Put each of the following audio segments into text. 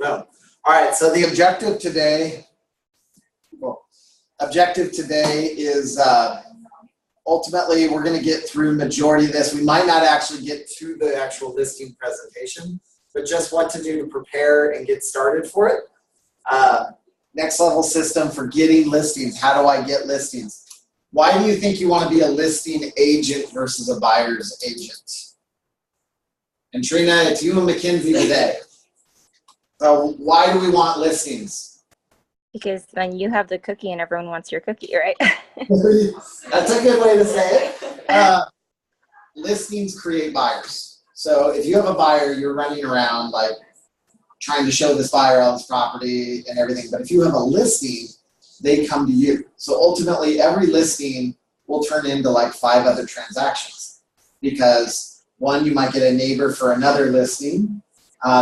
All right, so the objective today is ultimately we're going to get through majority of this. We might not actually get to the actual listing presentation, but just what to do to prepare and get started for it. Next level system for getting listings. How do I get listings? Why do you think you want to be a listing agent versus a buyer's agent? And Trina, it's you and Mackenzie today. So why do we want listings? Because then you have the cookie and everyone wants your cookie, right? That's a good way to say it. Listings create buyers. So if you have a buyer, you're running around like trying to show this buyer all this property and everything. But if you have a listing, they come to you. So ultimately, every listing will turn into like 5 other transactions. Because one, you might get a neighbor for another listing.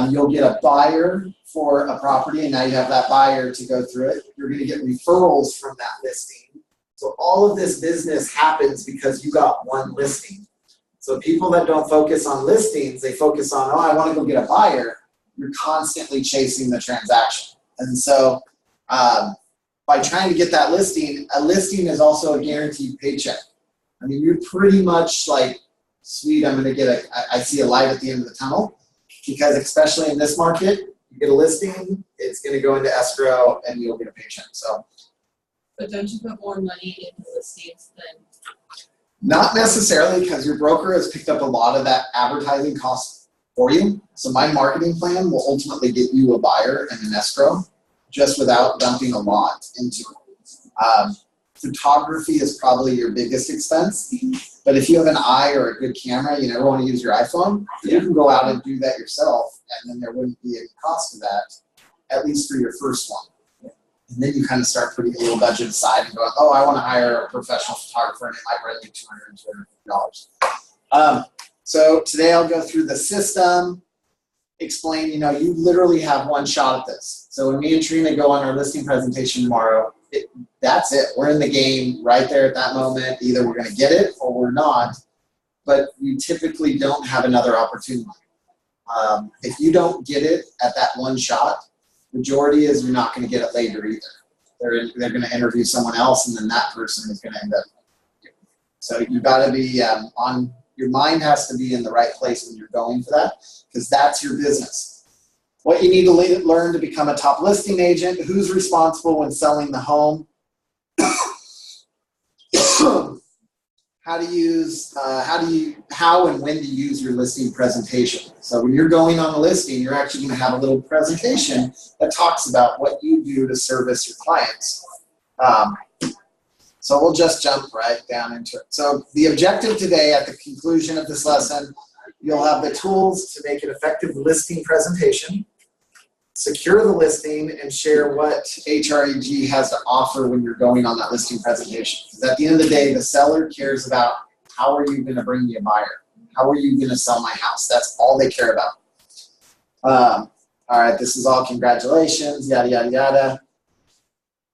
You'll get a buyer for a property, and now you have that buyer to go through it. You're going to get referrals from that listing. So all of this business happens because you got one listing. So people that don't focus on listings, they focus on, oh, I want to go get a buyer. You're constantly chasing the transaction. And so by trying to get that listing, a listing is also a guaranteed paycheck. I mean, you're pretty much like, sweet, I'm going to get I see a light at the end of the tunnel. Because especially in this market, you get a listing, it's going to go into escrow, and you'll get a paycheck. So, but don't you put more money into listings than? Not necessarily, because your broker has picked up a lot of that advertising cost for you. So my marketing plan will ultimately get you a buyer and an escrow, just without dumping a lot into it. Photography is probably your biggest expense. But if you have an eye or a good camera, you never want to use your iPhone, you can go out and do that yourself, and then there wouldn't be any cost to that, at least for your first one. And then you kind of start putting a little budget aside and going, oh, I want to hire a professional photographer, and it might run you $200, $250. So today I'll go through the system, explain, you literally have one shot at this. So when me and Trina go on our listing presentation tomorrow, that's it. We're in the game right there at that moment. Either we're going to get it or we're not, but we typically don't have another opportunity. If you don't get it at that one shot, majority is you're not going to get it later either. They're going to interview someone else, and then that person is going to end up. So you got to be your mind has to be in the right place when you're going for that, because that's your business. What you need to learn to become a top listing agent, who's responsible when selling the home, how and when to use your listing presentation. So when you're going on a listing, you're actually going to have a little presentation that talks about what you do to service your clients. So we'll just jump right down into it. So the objective today, at the conclusion of this lesson, you'll have the tools to make an effective listing presentation, secure the listing, and share what HREG has to offer when you're going on that listing presentation. Because at the end of the day, the seller cares about how are you going to bring me a buyer? How are you going to sell my house? That's all they care about. All right, this is all congratulations, yada, yada, yada.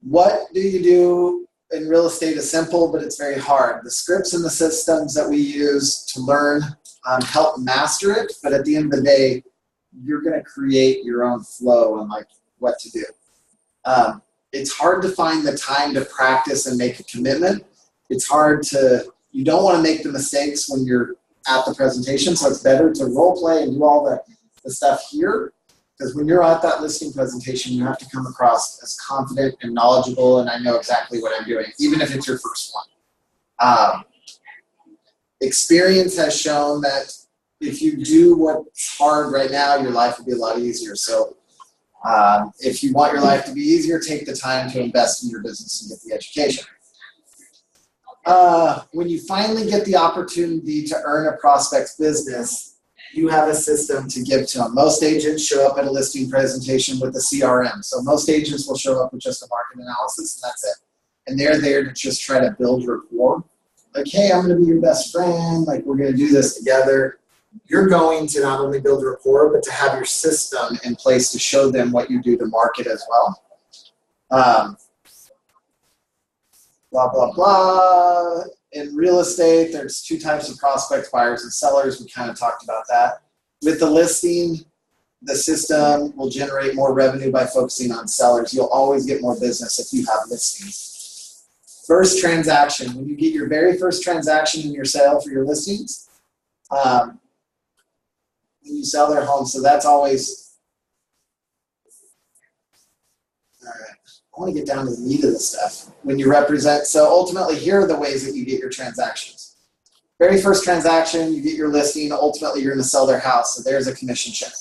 What do you do in real estate is simple, but it's very hard. The scripts and the systems that we use to learn help master it, but at the end of the day, you're going to create your own flow and like what to do. It's hard to find the time to practice and make a commitment. It's hard to, you don't want to make the mistakes when you're at the presentation, so it's better to role play and do all the stuff here, because when you're at that listing presentation, you have to come across as confident and knowledgeable, and I know exactly what I'm doing, even if it's your first one. Experience has shown that if you do what's hard right now, your life will be a lot easier. So if you want your life to be easier, take the time to invest in your business and get the education. When you finally get the opportunity to earn a prospect's business, you have a system to give to them. Most agents show up at a listing presentation with a CRM. So most agents will show up with just a market analysis, and that's it. And they're there to just try to build rapport. Like, hey, I'm going to be your best friend. Like, we're going to do this together. You're going to not only build rapport, but to have your system in place to show them what you do to market as well. Blah, blah, blah. In real estate, there's 2 types of prospects, buyers and sellers. We kind of talked about that. With the listing, the system will generate more revenue by focusing on sellers. You'll always get more business if you have listings. First transaction, when you get your very first transaction in your sale for your listings, when you sell their home, so that's always, all right, I want to get down to the meat of the stuff. When you represent, so ultimately here are the ways that you get your transactions. Very first transaction, you get your listing, ultimately you're going to sell their house, so there's a commission check.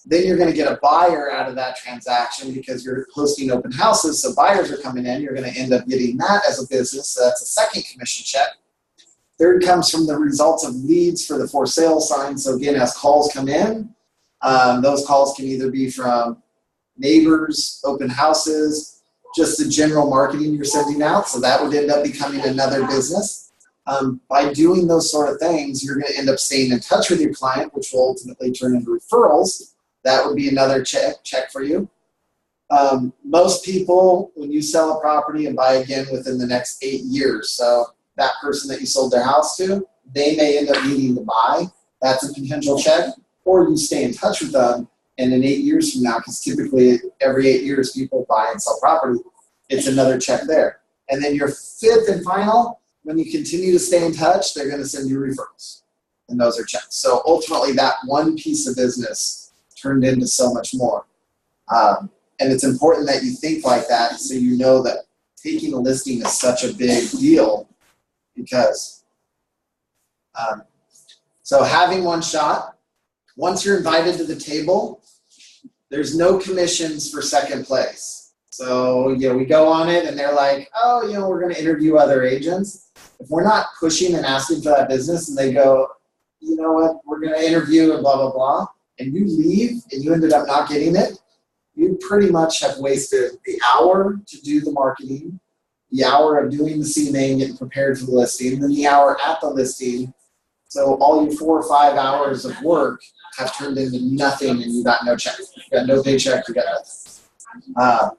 Then you're going to get a buyer out of that transaction because you're hosting open houses, so buyers are coming in. You're going to end up getting that as a business, so that's a second commission check. Third comes from the results of leads for the for sale sign. So again, as calls come in, those calls can either be from neighbors, open houses, just the general marketing you're sending out, so that would end up becoming another business. By doing those sort of things, you're going to end up staying in touch with your client, which will ultimately turn into referrals. That would be another check for you. Most people, when you sell a property and buy again within the next 8 years, so that person that you sold their house to, they may end up needing to buy. That's a potential check. Or you stay in touch with them, and in 8 years from now, because typically every 8 years people buy and sell property, it's another check there. And then your fifth and final, when you continue to stay in touch, they're going to send you referrals. And those are checks. So ultimately, that one piece of business turned into so much more. And it's important that you think like that so you know that taking a listing is such a big deal because, so having one shot, once you're invited to the table, there's no commissions for second place. So, we go on it and they're like, oh, we're going to interview other agents. If we're not pushing and asking for that business and they go, you know what, we're going to interview and blah, blah, blah, and you leave and you ended up not getting it, you pretty much have wasted the hour to do the marketing, the hour of doing the CMA and getting prepared for the listing, then the hour at the listing. So all your 4 or 5 hours of work have turned into nothing and you got no check. You got no paycheck, you got nothing.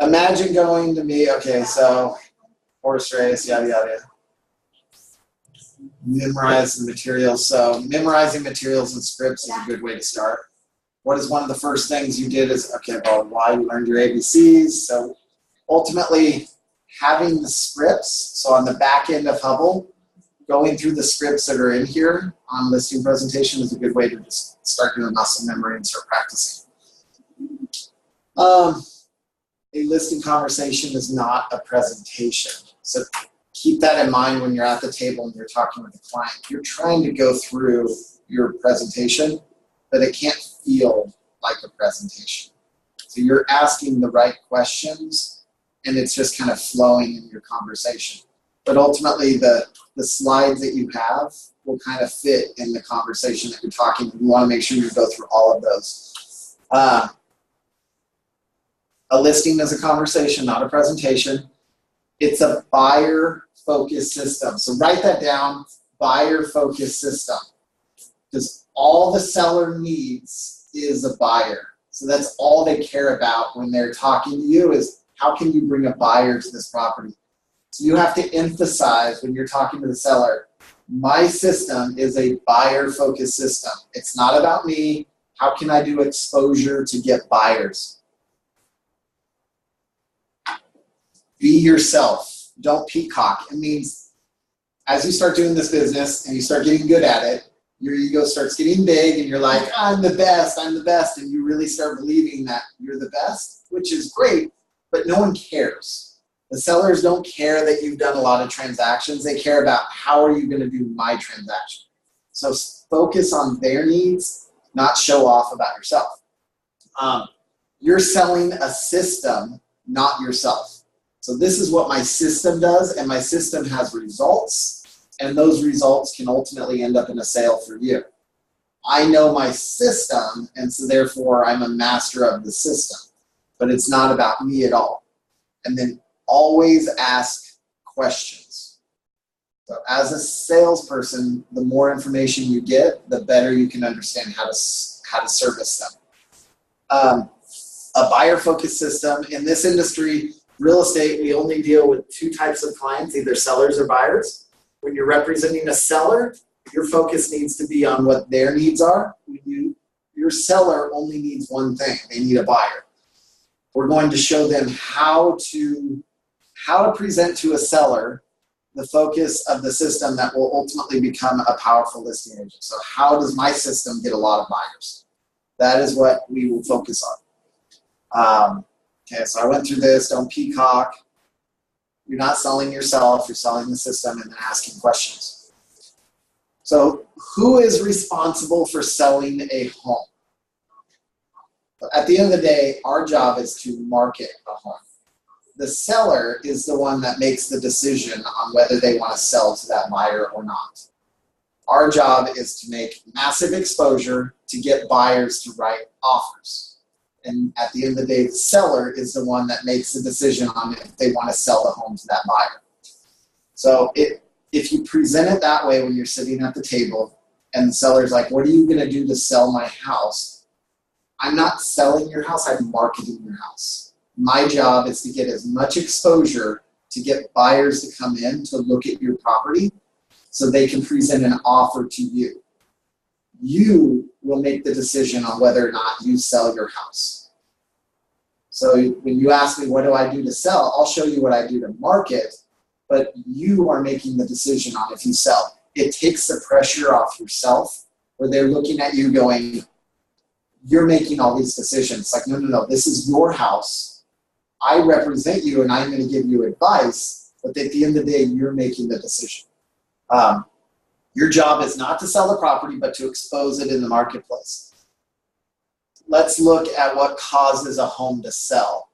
Imagine going to me, okay, so horse race, yada, yada. Memorize the materials. So memorizing materials and scripts is a good way to start. What is one of the first things you did is, okay, well, why you learned your ABCs. So ultimately having the scripts, so on the back end of Hubbell, going through the scripts that are in here on listing presentation is a good way to just start doing muscle memory and start practicing. A listing conversation is not a presentation. So keep that in mind when you're at the table and you're talking with a client. You're trying to go through your presentation, but it can't feel like a presentation. So you're asking the right questions and it's just kind of flowing in your conversation. But ultimately the slides that you have will kind of fit in the conversation that you're talking. You want to make sure you go through all of those. A listing is a conversation, not a presentation. It's a buyer-focused system. So write that down, buyer-focused system. Because all the seller needs is a buyer. So that's all they care about when they're talking to you is how can you bring a buyer to this property? So you have to emphasize when you're talking to the seller, my system is a buyer-focused system. It's not about me. How can I do exposure to get buyers? Be yourself. Don't peacock. It means as you start doing this business and you start getting good at it, your ego starts getting big and you're like, I'm the best, and you really start believing that you're the best, which is great, but no one cares. The sellers don't care that you've done a lot of transactions. They care about how are you going to do my transaction. So focus on their needs, not show off about yourself. You're selling a system, not yourself. So this is what my system does, and my system has results, and those results can ultimately end up in a sale for you. I know my system, and so therefore I'm a master of the system, but it's not about me at all. And then always ask questions. So as a salesperson, the more information you get, the better you can understand how to service them. A buyer-focused system in this industry, real estate, we only deal with 2 types of clients, either sellers or buyers. When you're representing a seller, Your focus needs to be on what their needs are. Your seller only needs one thing. They need a buyer. We're going to show them how to present to a seller the focus of the system that will ultimately become a powerful listing agent. So how does my system get a lot of buyers? That is what we will focus on. Okay, so I went through this. Don't peacock. You're not selling yourself. You're selling the system and then asking questions. So who is responsible for selling a home? At the end of the day, our job is to market a home. The seller is the one that makes the decision on whether they want to sell to that buyer or not. Our job is to make massive exposure to get buyers to write offers. And at the end of the day, the seller is the one that makes the decision on if they want to sell the home to that buyer. So if you present it that way when you're sitting at the table and the seller's like, what are you going to do to sell my house? I'm not selling your house, I'm marketing your house. My job is to get as much exposure to get buyers to come in to look at your property so they can present an offer to you. You will make the decision on whether or not you sell your house. So when you ask me, what do I do to sell? I'll show you what I do to market, but you are making the decision on if you sell. It takes the pressure off yourself where they're looking at you going, you're making all these decisions. Like, no, this is your house. I represent you and I'm going to give you advice, but at the end of the day, you're making the decision. Your job is not to sell the property, but to expose it in the marketplace. Let's look at what causes a home to sell.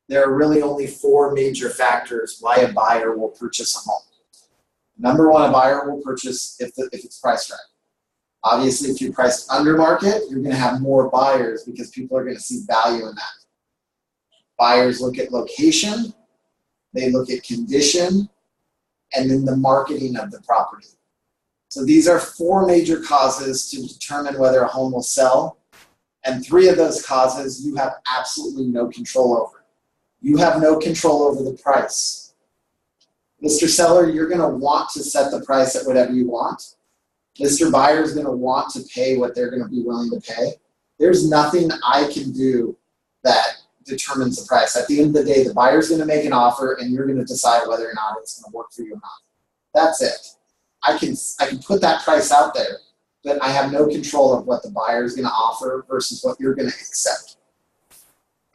There are really only 4 major factors why a buyer will purchase a home. Number 1, a buyer will purchase if it's priced right. Obviously, if you're priced under market, you're going to have more buyers because people are going to see value in that. Buyers look at location, they look at condition, and then the marketing of the property. So these are 4 major causes to determine whether a home will sell. And 3 of those causes you have absolutely no control over. You have no control over the price. Mr. Seller, you're going to want to set the price at whatever you want. Mr. Buyer is going to want to pay what they're going to be willing to pay. There's nothing I can do that determines the price. At the end of the day, the buyer's going to make an offer and you're going to decide whether or not it's going to work for you or not. That's it. I can put that price out there, but I have no control of what the buyer is going to offer versus what you're going to accept.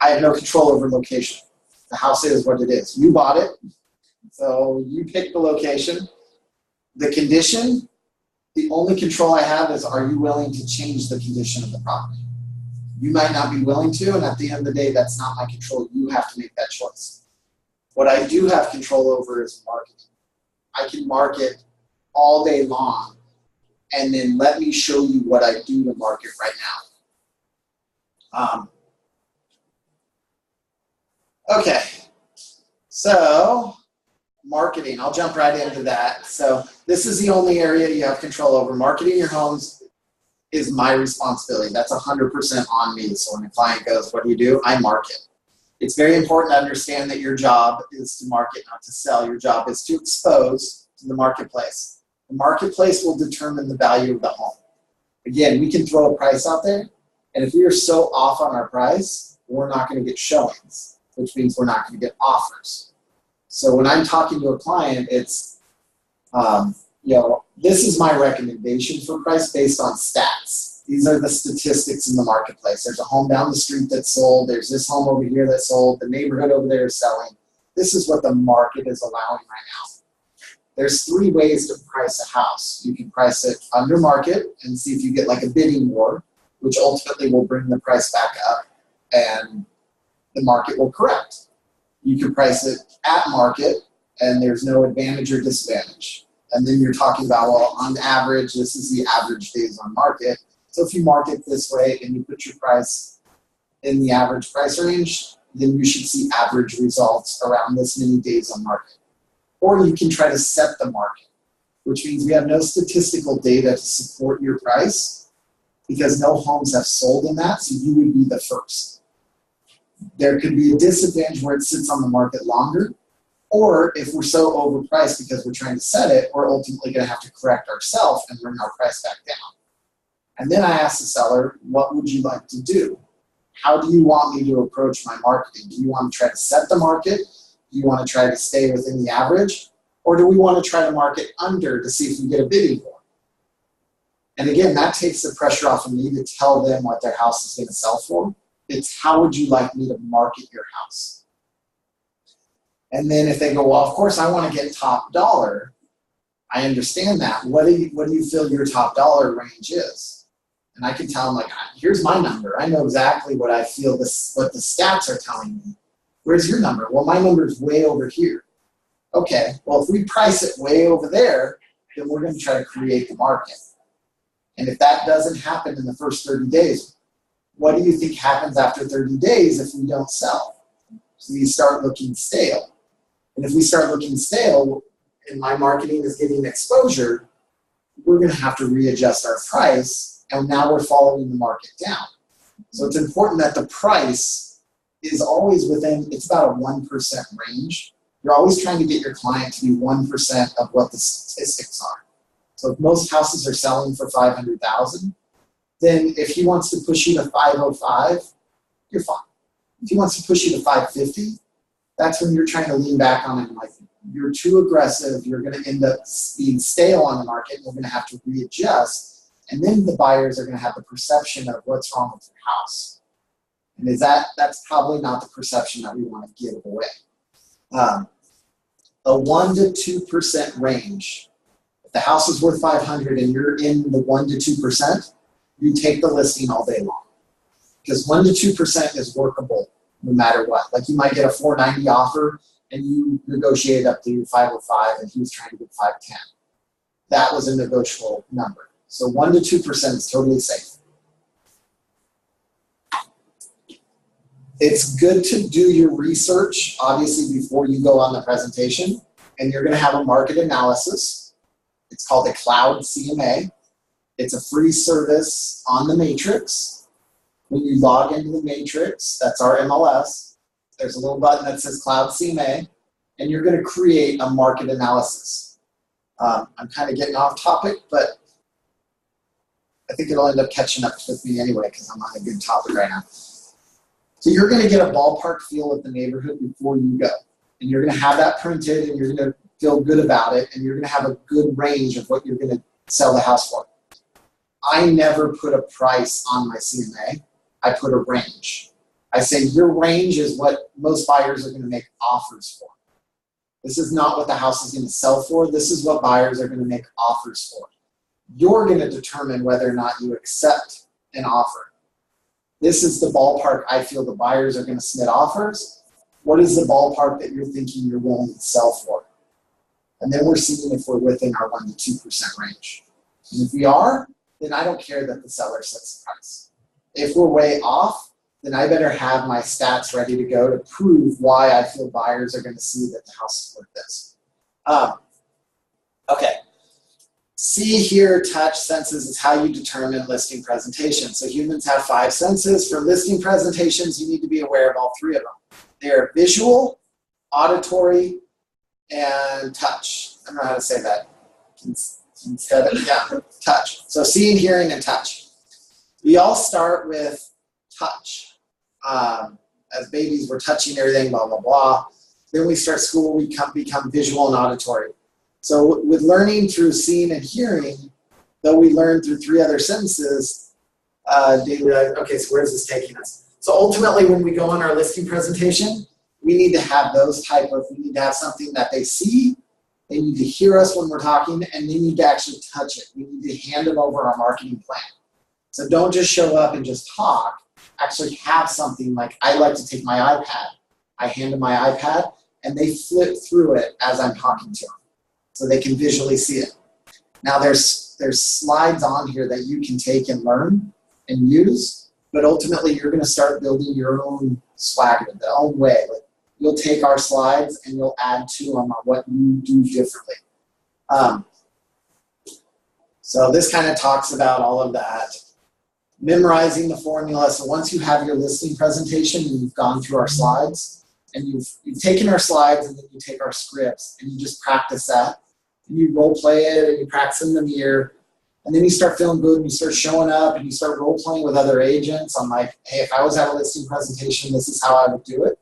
I have no control over location. The house is what it is. You bought it, so you pick the location. The condition, the only control I have is, are you willing to change the condition of the property? You might not be willing to, and at the end of the day, that's not my control. You have to make that choice. What I do have control over is marketing. I can market all day long, and then let me show you what I do to market right now. Okay, so marketing, I'll jump right into that. So this is the only area you have control over. Marketing your homes is my responsibility. That's 100% on me. So when a client goes, what do? I market. It's very important to understand that your job is to market, not to sell. Your job is to expose to the marketplace. The marketplace will determine the value of the home. Again, we can throw a price out there, and if we are so off on our price, we're not going to get showings, which means we're not going to get offers. So when I'm talking to a client, it's, this is my recommendation for price based on stats. These are the statistics in the marketplace. There's a home down the street that's sold. There's this home over here that's sold. The neighborhood over there is selling. This is what the market is allowing right now. There's 3 ways to price a house. You can price it under market and see if you get like a bidding war, which ultimately will bring the price back up and the market will correct. You can price it at market and there's no advantage or disadvantage. And then you're talking about, well, on average, this is the average days on market. So if you market this way and you put your price in the average price range, then you should see average results around this many days on market. Or you can try to set the market, which means we have no statistical data to support your price because no homes have sold in that, so you would be the first. There could be a disadvantage where it sits on the market longer. Or if we're so overpriced because we're trying to set it, we're ultimately going to have to correct ourselves and bring our price back down. And then I ask the seller, what would you like to do? How do you want me to approach my marketing? Do you want to try to set the market? Do you want to try to stay within the average? Or do we want to try to market under to see if we get a bidding war? And again, that takes the pressure off of me to tell them what their house is going to sell for. It's how would you like me to market your house? And then if they go, well, of course I want to get top dollar, I understand that. What do you feel your top dollar range is? And I can tell them, like, here's my number. I know exactly what I feel what the stats are telling me. Where's your number? Well, my number is way over here. Okay, well, if we price it way over there, then we're going to try to create the market. And if that doesn't happen in the first 30 days, what do you think happens after 30 days if we don't sell? So we start looking stale. And if we start looking stale and my marketing is getting exposure, we're going to have to readjust our price. And now we're following the market down. So it's important that the price is always within, it's about a 1% range. You're always trying to get your client to be 1% of what the statistics are. So if most houses are selling for $500,000, then if he wants to push you to 505, you're fine. If he wants to push you to 550, that's when you're trying to lean back on it. Like, you're too aggressive. You're going to end up being stale on the market. And we're going to have to readjust. And then the buyers are going to have the perception of what's wrong with your house. And that's probably not the perception that we want to give away. A 1 to 2% range. If the house is worth $500 and you're in the 1 to 2%, you take the listing all day long. Because 1 to 2% is workable no matter what. Like, you might get a $490 offer and you negotiate up to $505 and he was trying to get $510. That was a negotiable number. So 1 to 2% is totally safe. It's good to do your research, obviously, before you go on the presentation. And you're going to have a market analysis. It's called a Cloud CMA. It's a free service on the Matrix. When you log into the Matrix, that's our MLS, there's a little button that says Cloud CMA, and you're going to create a market analysis. I'm kind of getting off topic, but I think it'll end up catching up with me anyway because I'm on a good topic right now. So you're going to get a ballpark feel of the neighborhood before you go. And you're going to have that printed and you're going to feel good about it and you're going to have a good range of what you're going to sell the house for. I never put a price on my CMA. I put a range. I say your range is what most buyers are going to make offers for. This is not what the house is going to sell for. This is what buyers are going to make offers for. You're going to determine whether or not you accept an offer. This is the ballpark I feel the buyers are going to submit offers. What is the ballpark that you're thinking you're willing to sell for? And then we're seeing if we're within our 1 to 2% range. And if we are, then I don't care that the seller sets the price. If we're way off, then I better have my stats ready to go to prove why I feel buyers are going to see that the house is worth this. Okay. See, hear, touch senses is how you determine listing presentation. So humans have 5 senses. For listing presentations, you need to be aware of all 3 of them. They're visual, auditory, and touch. I don't know how to say that. Instead of, touch. So seeing, hearing, and touch. We all start with touch. As babies, we're touching everything, blah, blah, blah. Then we start school, we become visual and auditory. So with learning through seeing and hearing, though we learn through 3 other senses, daily life, okay, so where's this taking us? So ultimately, when we go on our listing presentation, we need to have we need to have something that they see, they need to hear us when we're talking, and they need to actually touch it. We need to hand them over our marketing plan. So don't just show up and just talk, actually have something. Like, I like to take my iPad. I hand them my iPad, and they flip through it as I'm talking to them, so they can visually see it. Now there's slides on here that you can take and learn and use, but ultimately you're going to start building your own swagger, the own way. Like, you'll take our slides and you'll add to them on what you do differently. So this kind of talks about all of that. Memorizing the formula. So once you have your listing presentation and you've gone through our slides, and you've taken our slides and then you take our scripts and you just practice that. And you role play it and you practice in the mirror. And then you start feeling good and you start showing up and you start role playing with other agents. I'm like, hey, if I was at a listing presentation, this is how I would do it.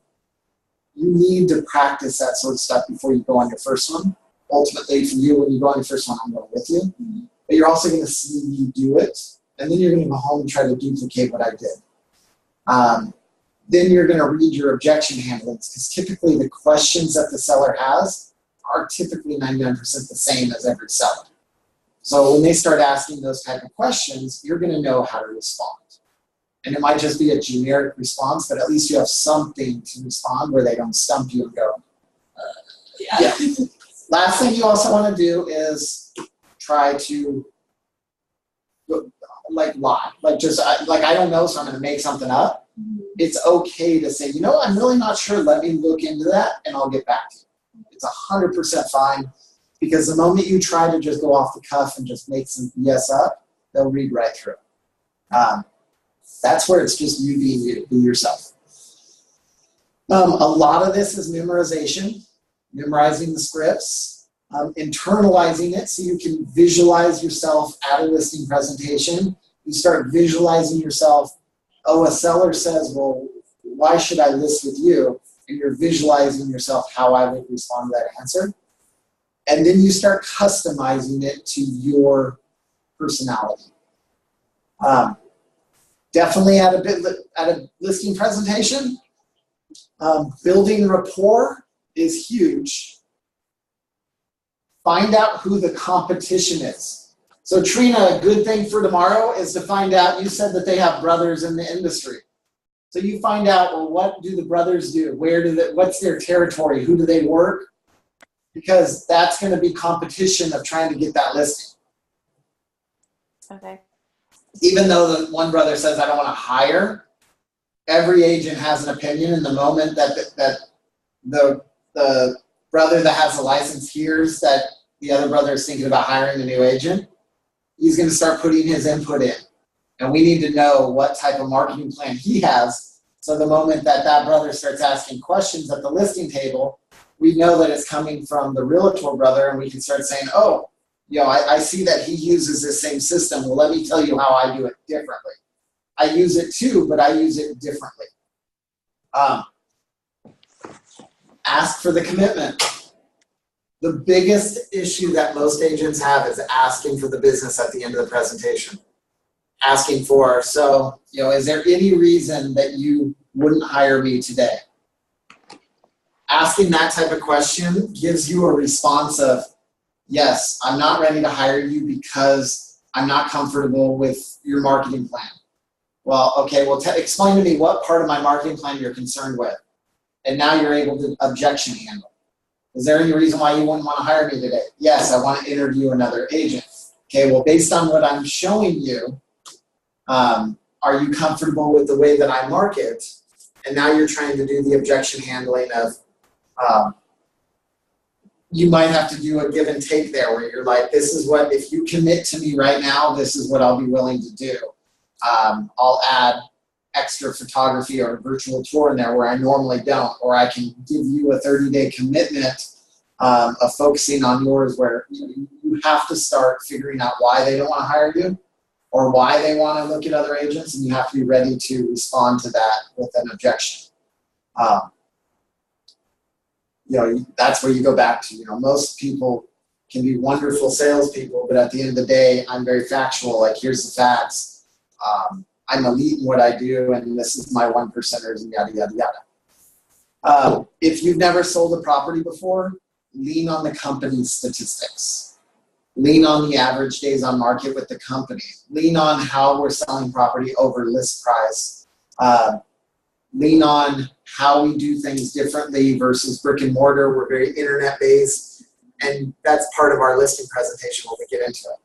You need to practice that sort of stuff before you go on your first one. Ultimately, for you, when you go on your first one, I'm going with you. But you're also going to see me do it. And then you're going to go home and try to duplicate what I did. Then you're going to read your objection handlings, because typically the questions that the seller has are typically 99% the same as every seller. So when they start asking those type of questions, you're going to know how to respond. And it might just be a generic response, but at least you have something to respond where they don't stump you and go, yeah. Last thing you also want to do is try to lie. I don't know, so I'm going to make something up. It's okay to say, I'm really not sure. Let me look into that and I'll get back to you. It's 100% fine, because the moment you try to just go off the cuff and just make some BS up, they'll read right through it. That's where it's just you being you, be yourself. A lot of this is memorization, memorizing the scripts, internalizing it so you can visualize yourself at a listing presentation. You start visualizing yourself. Oh, a seller says, well, why should I list with you? And you're visualizing yourself how I would respond to that answer. And then you start customizing it to your personality. Definitely at a listing presentation, building rapport is huge. Find out who the competition is. So Trina, a good thing for tomorrow is to find out, you said that they have brothers in the industry. So you find out, well, what do the brothers do? What's their territory? Who do they work? Because that's going to be competition of trying to get that listing. Okay. Even though the one brother says, I don't want to hire, every agent has an opinion. And the moment that the brother that has the license hears that the other brother is thinking about hiring a new agent, he's going to start putting his input in. And we need to know what type of marketing plan he has. So the moment that brother starts asking questions at the listing table, we know that it's coming from the realtor brother, and we can start saying, oh, I see that he uses the same system. Well, let me tell you how I do it differently. I use it too, but I use it differently. Ask for the commitment. The biggest issue that most agents have is asking for the business at the end of the presentation. Asking for, so, is there any reason that you wouldn't hire me today? Asking that type of question gives you a response of, yes, I'm not ready to hire you because I'm not comfortable with your marketing plan. Well, okay, well, explain to me what part of my marketing plan you're concerned with. And now you're able to objection handle. Is there any reason why you wouldn't want to hire me today? Yes, I want to interview another agent. Okay, well, based on what I'm showing you, are you comfortable with the way that I market? And now you're trying to do the objection handling of, you might have to do a give and take there where you're like, this is what, if you commit to me right now, this is what I'll be willing to do. I'll add extra photography or a virtual tour in there where I normally don't, or I can give you a 30-day commitment of focusing on yours, where you have to start figuring out why they don't want to hire you or why they want to look at other agents, and you have to be ready to respond to that with an objection. That's where you go back to, most people can be wonderful salespeople, but at the end of the day, I'm very factual. Like, here's the facts. I'm elite in what I do, and this is my 1%ers, and yada, yada, yada. If you've never sold a property before, lean on the company's statistics. Lean on the average days on market with the company. Lean on how we're selling property over list price. Lean on how we do things differently versus brick and mortar. We're very internet based, and that's part of our listing presentation when we get into it.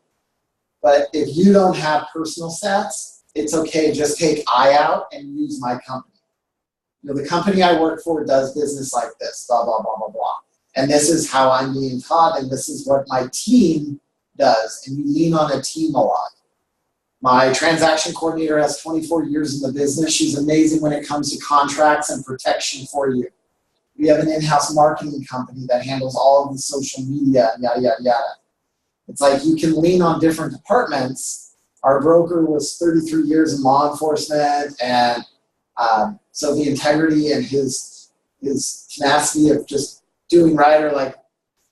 But if you don't have personal stats, it's okay. Just take I out and use my company. The company I work for does business like this, blah, blah, blah, blah, blah. And this is how I'm being taught, and this is what my team does. And you lean on a team a lot. My transaction coordinator has 24 years in the business. She's amazing when it comes to contracts and protection for you. We have an in-house marketing company that handles all of the social media, yada, yada, yada. It's like you can lean on different departments. Our broker was 33 years in law enforcement, and so the integrity and his tenacity of just doing right, or like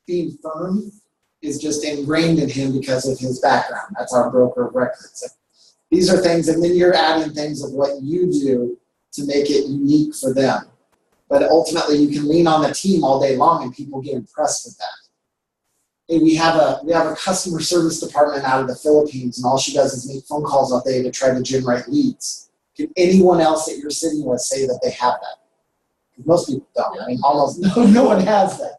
being firm, is just ingrained in him because of his background. That's our broker of records. These are things, and then you're adding things of what you do to make it unique for them. But ultimately, you can lean on the team all day long, and people get impressed with that. Hey, we have a customer service department out of the Philippines, and all she does is make phone calls all day to try to generate leads. Can anyone else that you're sitting with say that they have that? Most people don't. I mean, almost no one has that.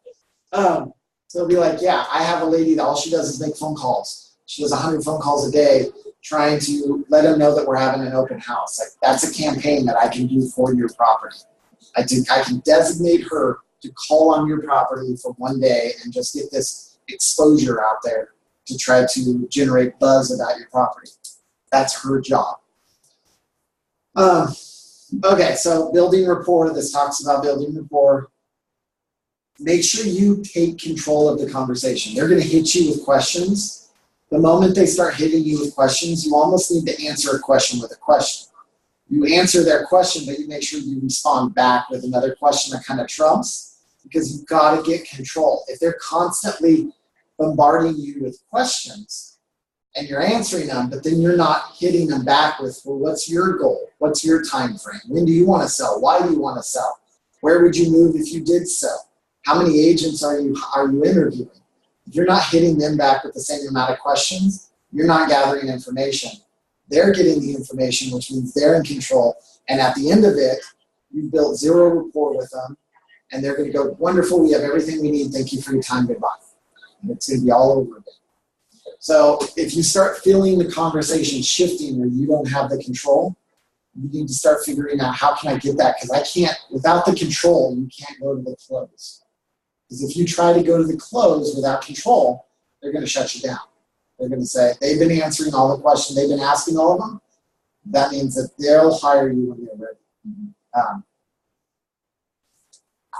So it'll be like, yeah, I have a lady that all she does is make phone calls. She does 100 phone calls a day trying to let them know that we're having an open house. Like, that's a campaign that I can do for your property. I can designate her to call on your property for one day and just get this exposure out there to try to generate buzz about your property. That's her job. Okay, so building rapport. This talks about building rapport. Make sure you take control of the conversation. They're going to hit you with questions. The moment they start hitting you with questions, you almost need to answer a question with a question. You answer their question, but you make sure you respond back with another question that kind of trumps, because you've got to get control. If they're constantly bombarding you with questions and you're answering them, but then you're not hitting them back with, well, what's your goal? What's your time frame? When do you want to sell? Why do you want to sell? Where would you move if you did sell? How many agents are you interviewing? If you're not hitting them back with the same amount of questions, you're not gathering information. They're getting the information, which means they're in control. And at the end of it, you've built zero rapport with them, and they're going to go, wonderful, we have everything we need. Thank you for your time. Goodbye. And it's going to be all over again. So if you start feeling the conversation shifting where you don't have the control, you need to start figuring out, how can I get that? Because I can't, without the control, you can't go to the close. Because if you try to go to the close without control, they're going to shut you down. They're going to say, they've been answering all the questions, they've been asking all of them. That means that they'll hire you when they're ready.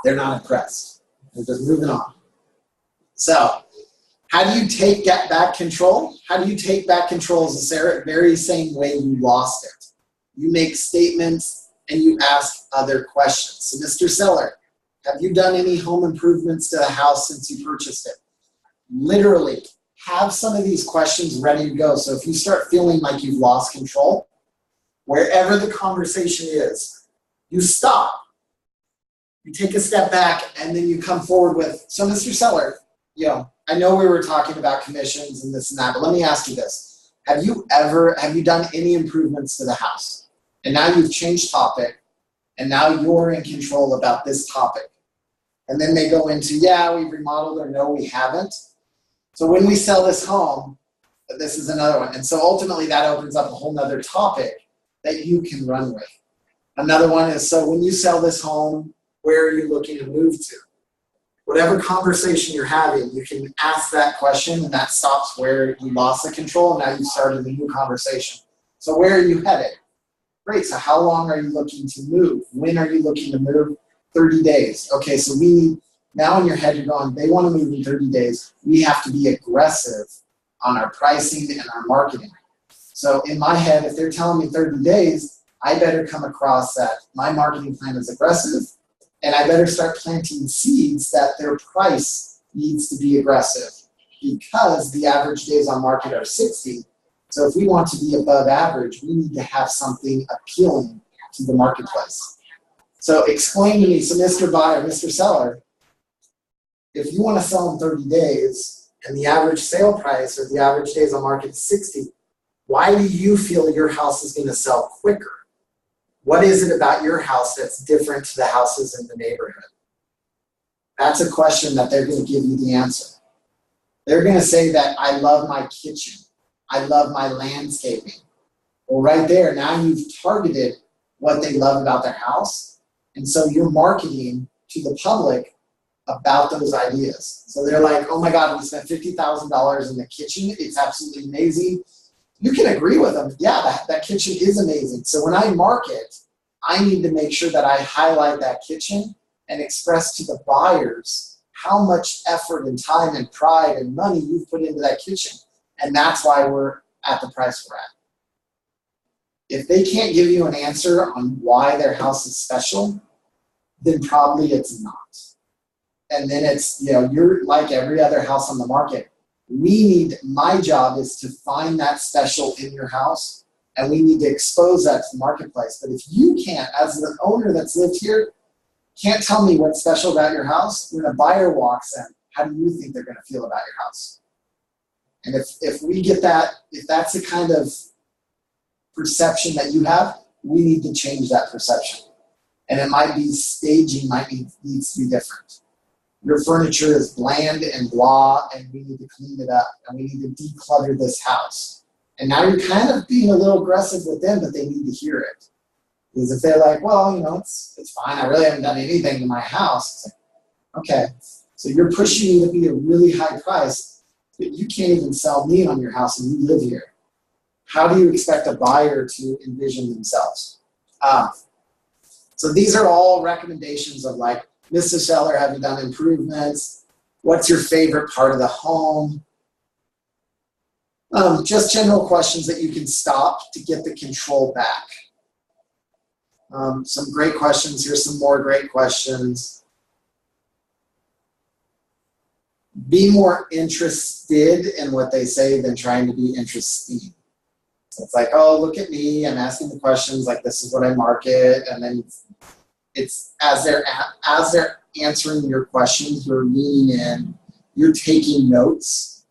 They're not impressed. They're just moving on. So, how do you take back control? How do you take back control is the very same way you lost it. You make statements and you ask other questions. So, Mr. Seller, have you done any home improvements to the house since you purchased it? Literally, have some of these questions ready to go. So if you start feeling like you've lost control, wherever the conversation is, you stop. You take a step back, and then you come forward with, so Mr. Seller, I know we were talking about commissions and this and that, but let me ask you this. Have you done any improvements to the house? And now you've changed topic, and now you're in control about this topic. And then they go into, yeah, we've remodeled, or no, we haven't. So when we sell this home, this is another one. And so ultimately that opens up a whole nother topic that you can run with. Another one is, so when you sell this home, where are you looking to move to? Whatever conversation you're having, you can ask that question, and that stops where you lost the control, and now you started a new conversation. So where are you headed? Great, so how long are you looking to move? When are you looking to move? 30 days. Okay, so we need, now in your head you're going, they want to move in 30 days. We have to be aggressive on our pricing and our marketing. So in my head, if they're telling me 30 days, I better come across that my marketing plan is aggressive, and I better start planting seeds that their price needs to be aggressive, because the average days on market are 60. So if we want to be above average, we need to have something appealing to the marketplace. So explain to me, so Mr. Buyer, Mr. Seller, if you want to sell in 30 days and the average sale price or the average days on market is 60, why do you feel your house is going to sell quicker? What is it about your house that's different to the houses in the neighborhood? That's a question that they're going to give you the answer. They're going to say that I love my kitchen. I love my landscaping. Well, right there, now you've targeted what they love about their house. And so you're marketing to the public about those ideas. So they're like, oh my God, we spent $50,000 in the kitchen. It's absolutely amazing. You can agree with them. Yeah, that kitchen is amazing. So when I market, I need to make sure that I highlight that kitchen and express to the buyers how much effort and time and pride and money you've put into that kitchen. And that's why we're at the price we're at. If they can't give you an answer on why their house is special, then probably it's not. And then it's, you're like every other house on the market. My job is to find that special in your house, and we need to expose that to the marketplace. But if you can't, as the owner that's lived here, can't tell me what's special about your house, when a buyer walks in, how do you think they're going to feel about your house? And if we get that, if that's the kind of perception that you have, we need to change that perception. And it might be staging, needs to be different. Your furniture is bland and blah, and we need to clean it up, and we need to declutter this house. And now you're kind of being a little aggressive with them, but they need to hear it. Because if they're like, well, it's fine, I really haven't done anything to my house. It's like, okay, so you're pushing me to be a really high price, but you can't even sell me on your house and you live here. How do you expect a buyer to envision themselves? So these are all recommendations of like, Mr. Seller, have you done improvements? What's your favorite part of the home? Just general questions that you can stop to get the control back. Some great questions. Here's some more great questions. Be more interested in what they say than trying to be interesting. So it's like, oh, look at me. I'm asking the questions like this is what I market, and then it's as they're answering your questions, you're leaning in, you're taking notes.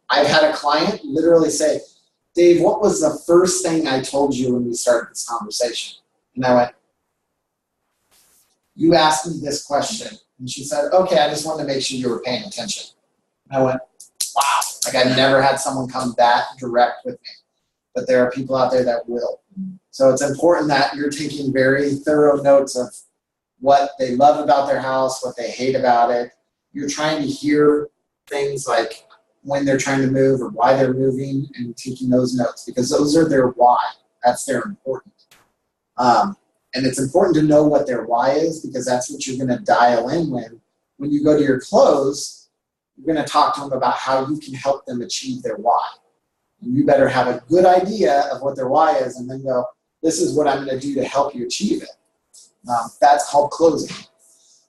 I've had a client literally say, Dave, what was the first thing I told you when we started this conversation? And I went, you asked me this question. And she said, okay, I just wanted to make sure you were paying attention. And I went, wow, like I've never had someone come that direct with me. But there are people out there that will. So it's important that you're taking very thorough notes of what they love about their house, what they hate about it. You're trying to hear things like when they're trying to move or why they're moving, and taking those notes because those are their why. That's their important. And it's important to know what their why is because that's what you're going to dial in when you go to your close. You're going to talk to them about how you can help them achieve their why. And you better have a good idea of what their why is and then go, this is what I'm going to do to help you achieve it. That's called closing.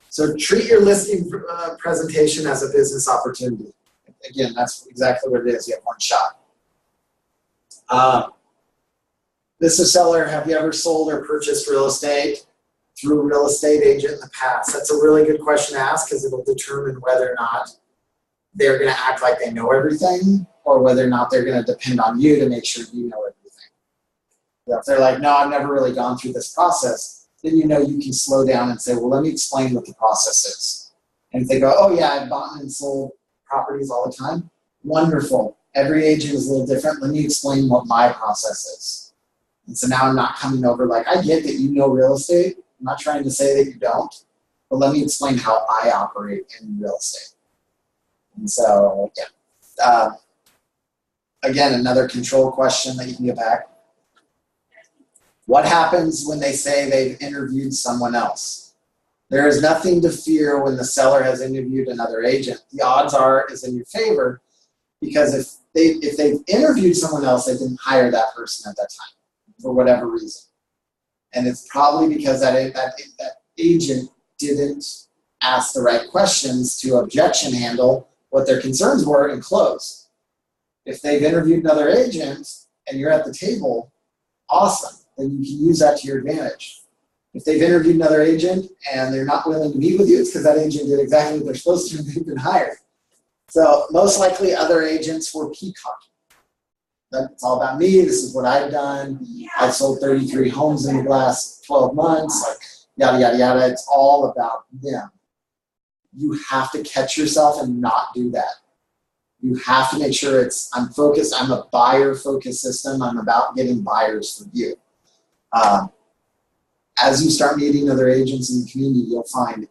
So treat your listing presentation as a business opportunity. Again, that's exactly what it is. You have one shot. Mr. Seller, have you ever sold or purchased real estate through a real estate agent in the past? That's a really good question to ask because it'll determine whether or not they're going to act like they know everything or whether or not they're going to depend on you to make sure you know everything. If they're like, no, I've never really gone through this process, then you can slow down and say, well, let me explain what the process is. And if they go, oh yeah, I've bought and sold properties all the time, wonderful. Every agent is a little different. Let me explain what my process is. And so now I'm not coming over like, I get that you know real estate. I'm not trying to say that you don't, but let me explain how I operate in real estate. And so, yeah. Again, another control question that you can get back. What happens when they say they've interviewed someone else? There is nothing to fear when the seller has interviewed another agent. The odds are is in your favor because if they've interviewed someone else, they didn't hire that person at that time for whatever reason. And it's probably because that agent didn't ask the right questions to objection handle what their concerns were and close. If they've interviewed another agent and you're at the table, awesome. Then you can use that to your advantage. If they've interviewed another agent and they're not willing to meet with you, it's because that agent did exactly what they're supposed to and they've been hired. So most likely other agents were peacocking. It's all about me. This is what I've done. I've sold 33 homes in the last 12 months. Like yada, yada, yada. It's all about them. You have to catch yourself and not do that. You have to make sure I'm focused. I'm a buyer-focused system. I'm about getting buyers for you. As you start meeting other agents in the community, you'll find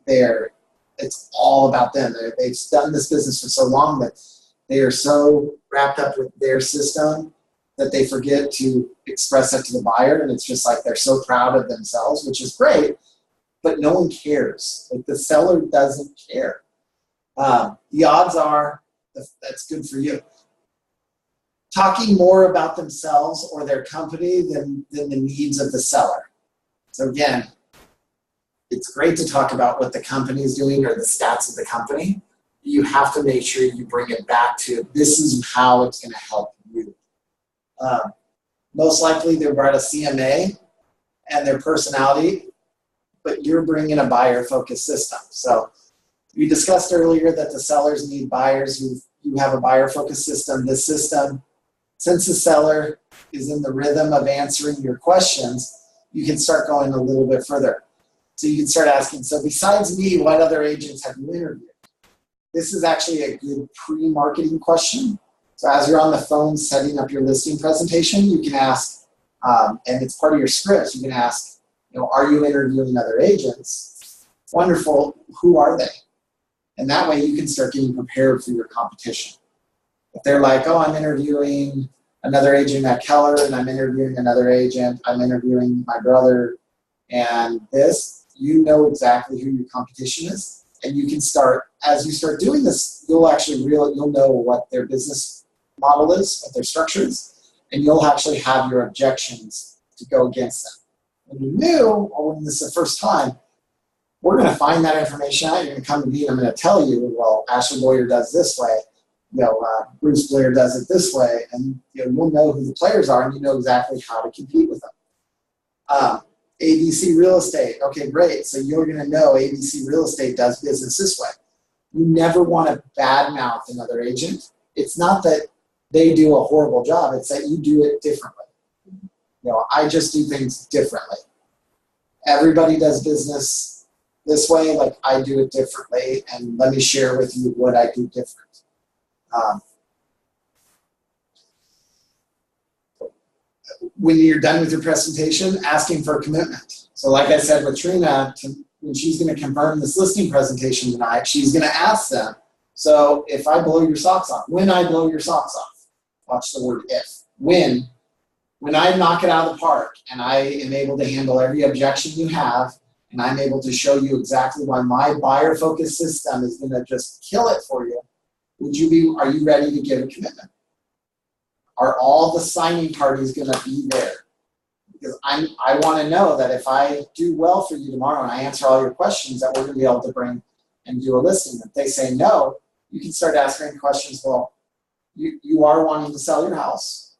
it's all about them. They've done this business for so long that they are so wrapped up with their system that they forget to express that to the buyer. And it's just like they're so proud of themselves, which is great. but no one cares. Like the seller doesn't care. The odds are that's good for you. Talking more about themselves or their company than the needs of the seller. So again, it's great to talk about what the company is doing or the stats of the company. You have to make sure you bring it back to this is how it's going to help you. Most likely they brought a CMA and their personality, but you're bringing a buyer-focused system. So we discussed earlier that the sellers need buyers who have a buyer-focused system. This system, since the seller is in the rhythm of answering your questions, you can start going a little bit further. So you can start asking, so besides me, what other agents have you interviewed? This is actually a good pre-marketing question. So as you're on the phone setting up your listing presentation, you can ask, and it's part of your script, you can ask, are you interviewing other agents? Wonderful, who are they? And that way you can start getting prepared for your competition. If they're like, oh, I'm interviewing another agent at Keller, and I'm interviewing another agent, I'm interviewing my brother, and this, you know exactly who your competition is. And you can start, as you start doing this, you'll know what their business model is, what their structure is, and you'll actually have your objections to go against them. When you're new, or when this is the first time, we're going to find that information out. You're going to come to me and I'm going to tell you, well, Ashley Boyer does this way, Bruce Blair does it this way, and you'll know who the players are and you know exactly how to compete with them. ABC Real Estate, okay, great. So you're going to know ABC Real Estate does business this way. You never want to badmouth another agent. It's not that they do a horrible job, it's that you do it differently. I just do things differently. Everybody does business this way, like I do it differently, and let me share with you what I do different. When you're done with your presentation, asking for a commitment. So like I said with Trina, when she's going to confirm this listing presentation tonight, she's going to ask them, so if I blow your socks off, when I blow your socks off, watch the word if, when I knock it out of the park and I am able to handle every objection you have, and I'm able to show you exactly why my buyer-focused system is going to just kill it for you, are you ready to give a commitment? Are all the signing parties going to be there? Because I want to know that if I do well for you tomorrow and I answer all your questions, that we're going to be able to bring and do a listing. If they say no, you can start asking questions. Well, you are wanting to sell your house.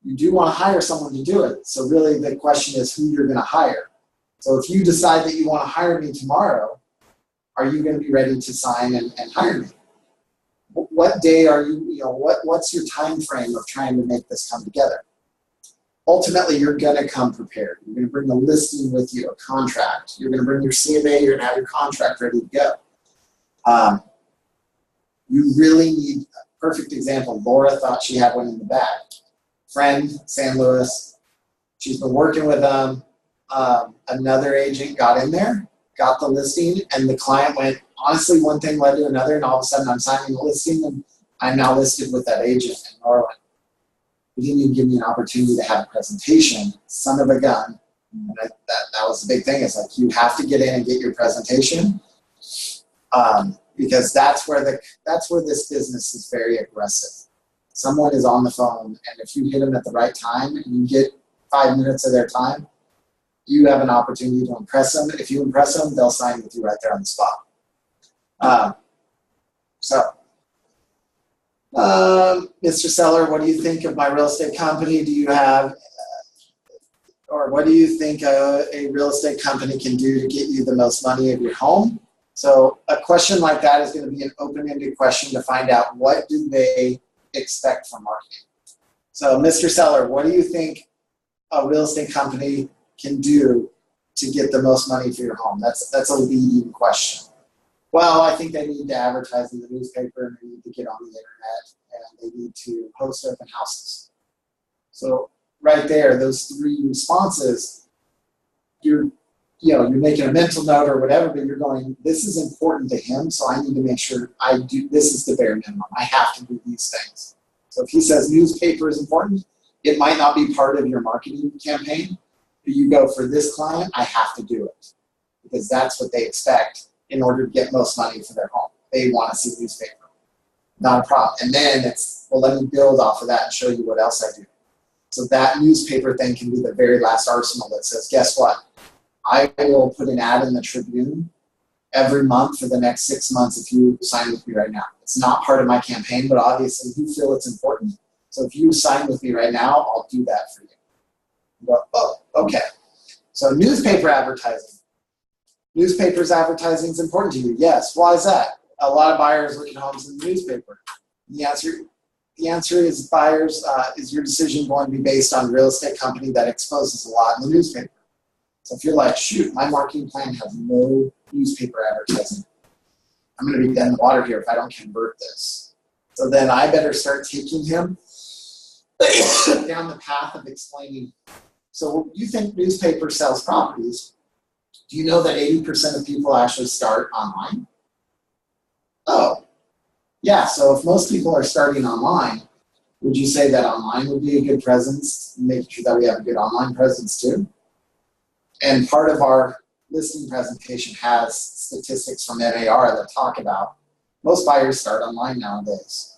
You do want to hire someone to do it. So really the question is who you're going to hire. So if you decide that you want to hire me tomorrow, are you going to be ready to sign and hire me? What day are you, what's your time frame of trying to make this come together? Ultimately, you're going to come prepared. You're going to bring a listing with you, a contract. You're going to bring your CMA. You're going to have your contract ready to go. You really need a perfect example. Laura thought she had one in the bag. Friend, San Luis. She's been working with them. Another agent got in there, got the listing, and the client went, honestly, one thing led to another, and all of a sudden I'm signing the listing, and I'm now listed with that agent in Norway. He didn't even give me an opportunity to have a presentation. Son of a gun. And that was the big thing. It's like you have to get in and get your presentation because that's where this business is very aggressive. Someone is on the phone, and if you hit them at the right time and you get 5 minutes of their time, you have an opportunity to impress them. If you impress them, they'll sign with you right there on the spot. Mr. Seller, what do you think of my real estate company? Do you have, or what do you think a real estate company can do to get you the most money of your home? So a question like that is going to be an open-ended question to find out what do they expect from marketing. So Mr. Seller, what do you think a real estate company can do to get the most money for your home? That's a leading question. Well, I think they need to advertise in the newspaper, and they need to get on the internet, and they need to host open houses. So right there, those three responses, you're making a mental note or whatever, but you're going, this is important to him, so I need to make sure I do, this is the bare minimum. I have to do these things. So if he says newspaper is important, it might not be part of your marketing campaign, but you go, for this client, I have to do it. because that's what they expect in order to get most money for their home. They want to see newspaper. Not a problem. And then it's, well, let me build off of that and show you what else I do. So that newspaper thing can be the very last arsenal that says, guess what? I will put an ad in the Tribune every month for the next 6 months if you sign with me right now. It's not part of my campaign, but obviously you feel it's important. So if you sign with me right now, I'll do that for you. You go, oh, okay. So newspaper advertising. Newspapers advertising is important to you. Yes. Why is that? A lot of buyers look at homes in the newspaper. The answer is buyers, is your decision going to be based on a real estate company that exposes a lot in the newspaper? So if you're like, shoot, my marketing plan has no newspaper advertising. I'm going to be dead in the water here if I don't convert this. So then I better start taking him down the path of explaining. So you think newspaper sells properties. Do you know that 80% of people actually start online? Oh, yeah. So if most people are starting online, would you say that online would be a good presence, making sure that we have a good online presence too? And part of our listing presentation has statistics from NAR that talk about most buyers start online nowadays.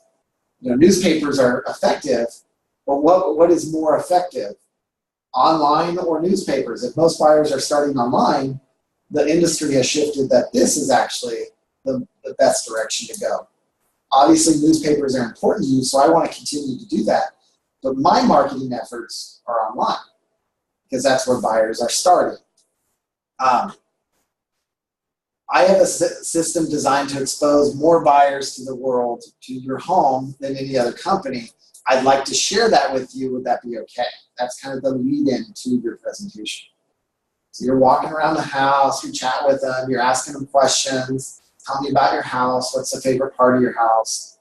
You know, newspapers are effective, but what is more effective, online or newspapers? If most buyers are starting online, the industry has shifted that this is actually the best direction to go. Obviously, newspapers are important to you, so I want to continue to do that. But my marketing efforts are online because that's where buyers are starting. I have a system designed to expose more buyers to the world, to your home, than any other company. I'd like to share that with you. Would that be okay? That's kind of the lead-in to your presentation. So you're walking around the house, you chat with them, you're asking them questions. Tell me about your house. What's the favorite part of your house?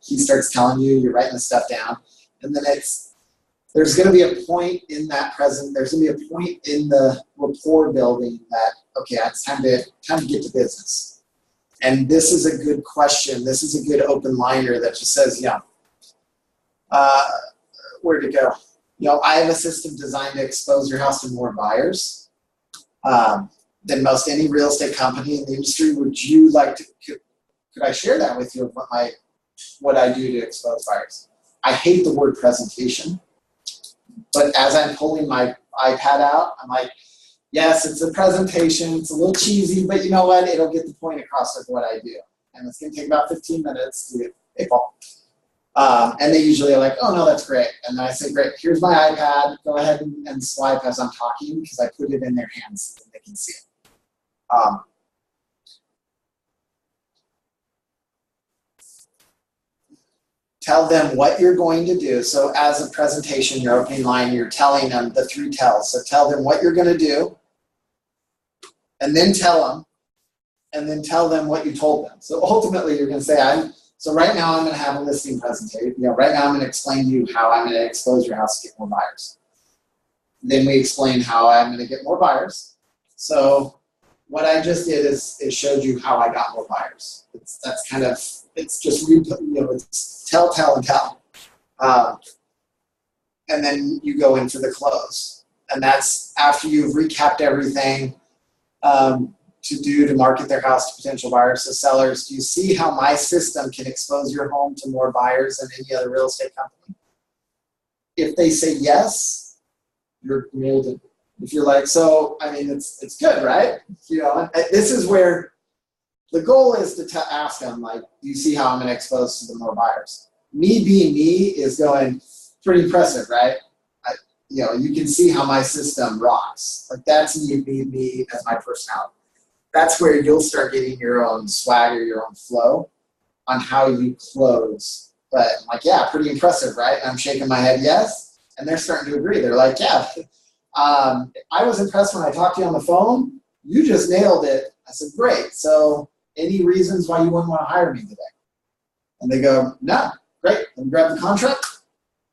He starts telling you, you're writing the stuff down. And then there's going to be a point in that there's going to be a point in the rapport building that, okay, it's time to get to business. And this is a good question. This is a good open liner that just says, yeah, where'd it go? You know, I have a system designed to expose your house to more buyers than most any real estate company in the industry. Would you like to, could I share that with you, what I do to expose buyers? I hate the word presentation, but as I'm pulling my iPad out, I'm like, yes, it's a presentation. It's a little cheesy, but you know what? It'll get the point across with what I do. And it's going to take about 15 minutes to get, hey, Paul. And they usually are like, oh, no, that's great. And then I say, great, here's my iPad. Go ahead and swipe as I'm talking because I put it in their hands so that they can see it. Tell them what you're going to do. So as a presentation, your opening line, you're telling them the 3 tells. So tell them what you're going to do, and then tell them, and then tell them what you told them. So ultimately, you're going to say, so right now I'm going to have a listing presentation. You know, right now I'm going to explain to you how I'm going to expose your house to get more buyers. Then we explain how I'm going to get more buyers. So what I just did is it showed you how I got more buyers. That's kind of, it's just, you know, it's tell, and tell. And then you go into the close. And that's after you've recapped everything to market their house to potential buyers. So sellers, do you see how my system can expose your home to more buyers than any other real estate company? If they say yes, you're golden. If you're like, so, I mean, it's good, right? You know, this is where the goal is to ask them, like, do you see how I'm going to expose to the more buyers? Me being me is going, pretty impressive, right? You know, you can see how my system rocks. Like, that's me as my personality. That's where you'll start getting your own swagger, your own flow on how you close. But I'm like, yeah, pretty impressive, right? And I'm shaking my head, yes. And they're starting to agree. They're like, yeah. I was impressed when I talked to you on the phone. You just nailed it. I said, great. So any reasons why you wouldn't want to hire me today? And they go, no, great. Let me grab the contract.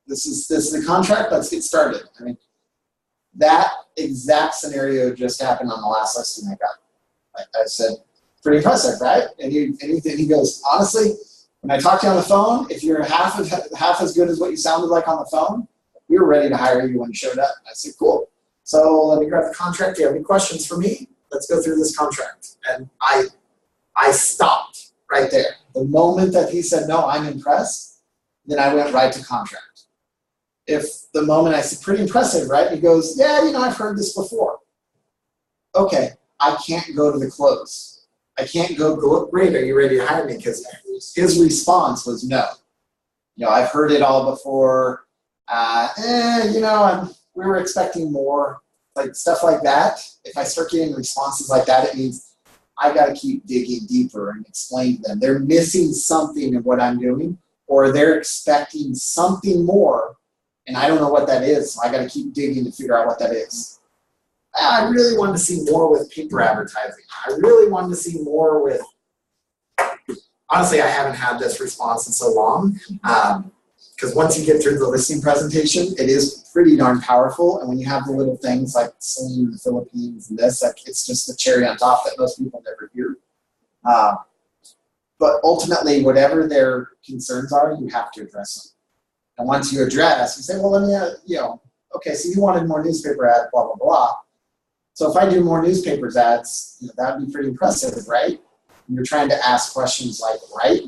This is the contract. Let's get started. I mean, that exact scenario just happened on the last listing I got. Like I said, pretty impressive, right? And he goes, honestly, when I talked to you on the phone, if you're half as good as what you sounded like on the phone, we were ready to hire you when you showed up. I said, cool. So let me grab the contract. Do you have any questions for me? let's go through this contract. And I stopped right there. The moment that he said, no, I'm impressed, then I went right to contract. If the moment I said, pretty impressive, right? He goes, yeah, I've heard this before. Okay, I can't go to the close. I can't go, great, are you ready to hire me? Because his response was no. I've heard it all before. We were expecting more, like stuff like that. If I start getting responses like that, it means I got to keep digging deeper and explain to them. They're missing something in what I'm doing, or they're expecting something more, and I don't know what that is, so I got to keep digging to figure out what that is. I really wanted to see more with paper advertising. I really wanted to see more with, honestly, I haven't had this response in so long. Because once you get through the listing presentation, it is pretty darn powerful. And when you have the little things like selling in the Philippines and this, like it's just the cherry on top that most people never hear. But ultimately, whatever their concerns are, you have to address them. And once you address, you say, well, let me, okay, so you wanted more newspaper ads, blah, blah, blah. So if I do more newspaper ads, that would be pretty impressive, right? And you're trying to ask questions like, right?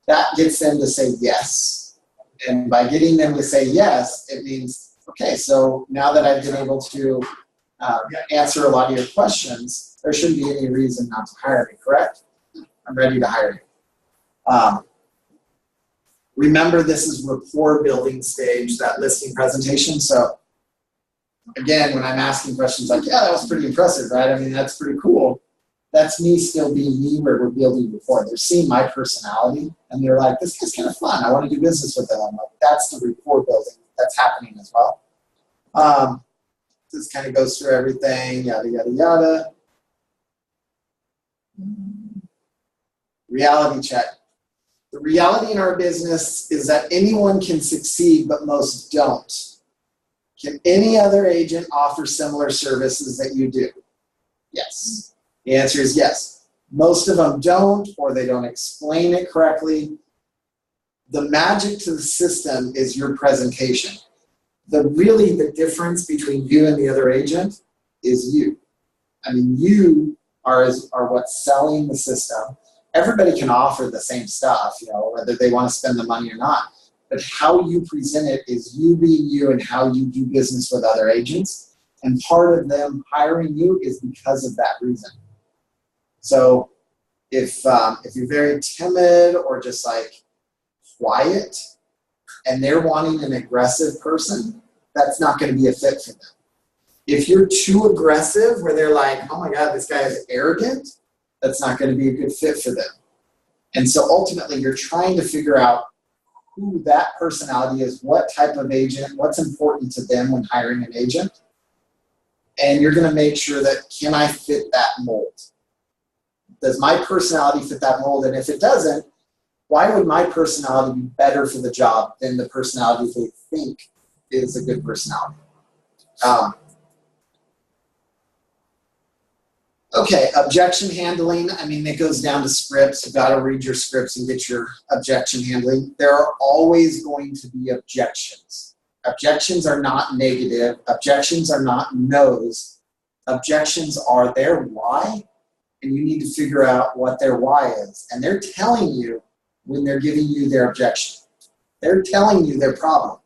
That gets them to say yes. And by getting them to say yes, it means, okay, so now that I've been able to answer a lot of your questions, there shouldn't be any reason not to hire me, correct? I'm ready to hire you. Remember, this is rapport building stage, that listing presentation. So again, when I'm asking questions like, yeah, that was pretty impressive, right? I mean, that's pretty cool. That's me still being me where we're building rapport. They're seeing my personality and they're like, this guy's kind of fun. I want to do business with them. Like, that's the rapport building that's happening as well. This kind of goes through everything, yada, yada, yada. Reality check. The reality in our business is that anyone can succeed, but most don't. Can any other agent offer similar services that you do? Yes. The answer is yes. Most of them don't, or they don't explain it correctly. The magic to the system is your presentation. The difference between you and the other agent is you. I mean, you are what's selling the system. Everybody can offer the same stuff, whether they want to spend the money or not. But how you present it is you being you and how you do business with other agents. And part of them hiring you is because of that reason. So if you're very timid or just like quiet and they're wanting an aggressive person, that's not going to be a fit for them. If you're too aggressive where they're like, oh my God, this guy is arrogant, that's not going to be a good fit for them. And so ultimately you're trying to figure out who that personality is, what type of agent, what's important to them when hiring an agent. And you're going to make sure that, can I fit that mold? Does my personality fit that mold? And if it doesn't, why would my personality be better for the job than the personality they think is a good personality? Okay, objection handling. I mean, it goes down to scripts. You've got to read your scripts and get your objection handling. There are always going to be objections. Objections are not negative. Objections are not no's. Objections are their why, and you need to figure out what their why is. And they're telling you when they're giving you their objection. They're telling you their problem.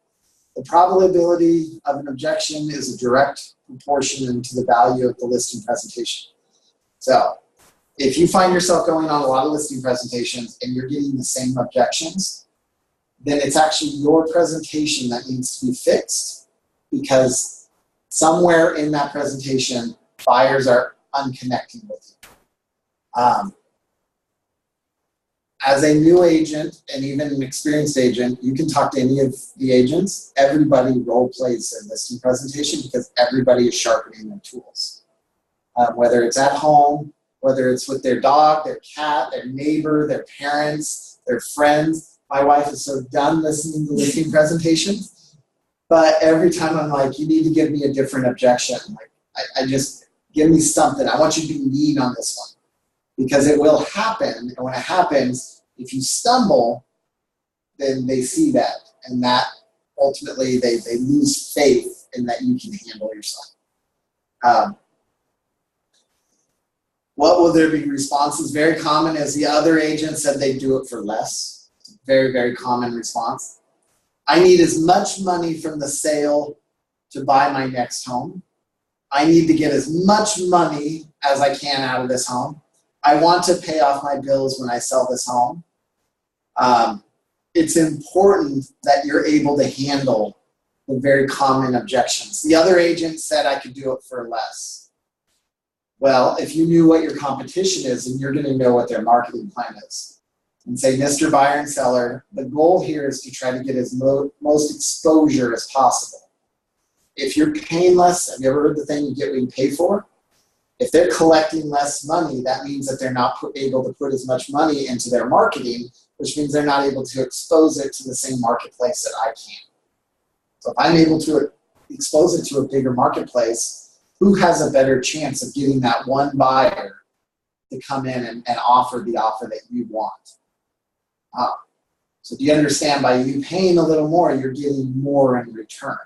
The probability of an objection is a direct proportion to the value of the listing presentation. So if you find yourself going on a lot of listing presentations and you're getting the same objections, then it's actually your presentation that needs to be fixed, because somewhere in that presentation, buyers are unconnecting with you. As a new agent and even an experienced agent, you can talk to any of the agents. Everybody role plays their listing presentation because everybody is sharpening their tools. Whether it's at home, whether it's with their dog, their cat, their neighbor, their parents, their friends. My wife is so done listening to listing presentations, but every time I'm like, you need to give me a different objection. Like, I just, give me something. I want you to be mean on this one, because it will happen. And when it happens, if you stumble, then they see that, and that ultimately they lose faith in that you can handle yourself. What will there be responses? Very common is the other agent said they'd do it for less. Very, very common response. I need as much money from the sale to buy my next home. I need to get as much money as I can out of this home. I want to pay off my bills when I sell this home. It's important that you're able to handle the very common objections. The other agent said I could do it for less. Well, if you knew what your competition is, then you're going to know what their marketing plan is. And say, Mr. Buyer and Seller, the goal here is to try to get as most exposure as possible. If you're paying less, have you ever heard the thing, you get what you pay for? If they're collecting less money, that means that they're not able to put as much money into their marketing, which means they're not able to expose it to the same marketplace that I can. So if I'm able to expose it to a bigger marketplace, who has a better chance of getting that one buyer to come in and offer the offer that you want? So do you understand, by you paying a little more, you're getting more in return?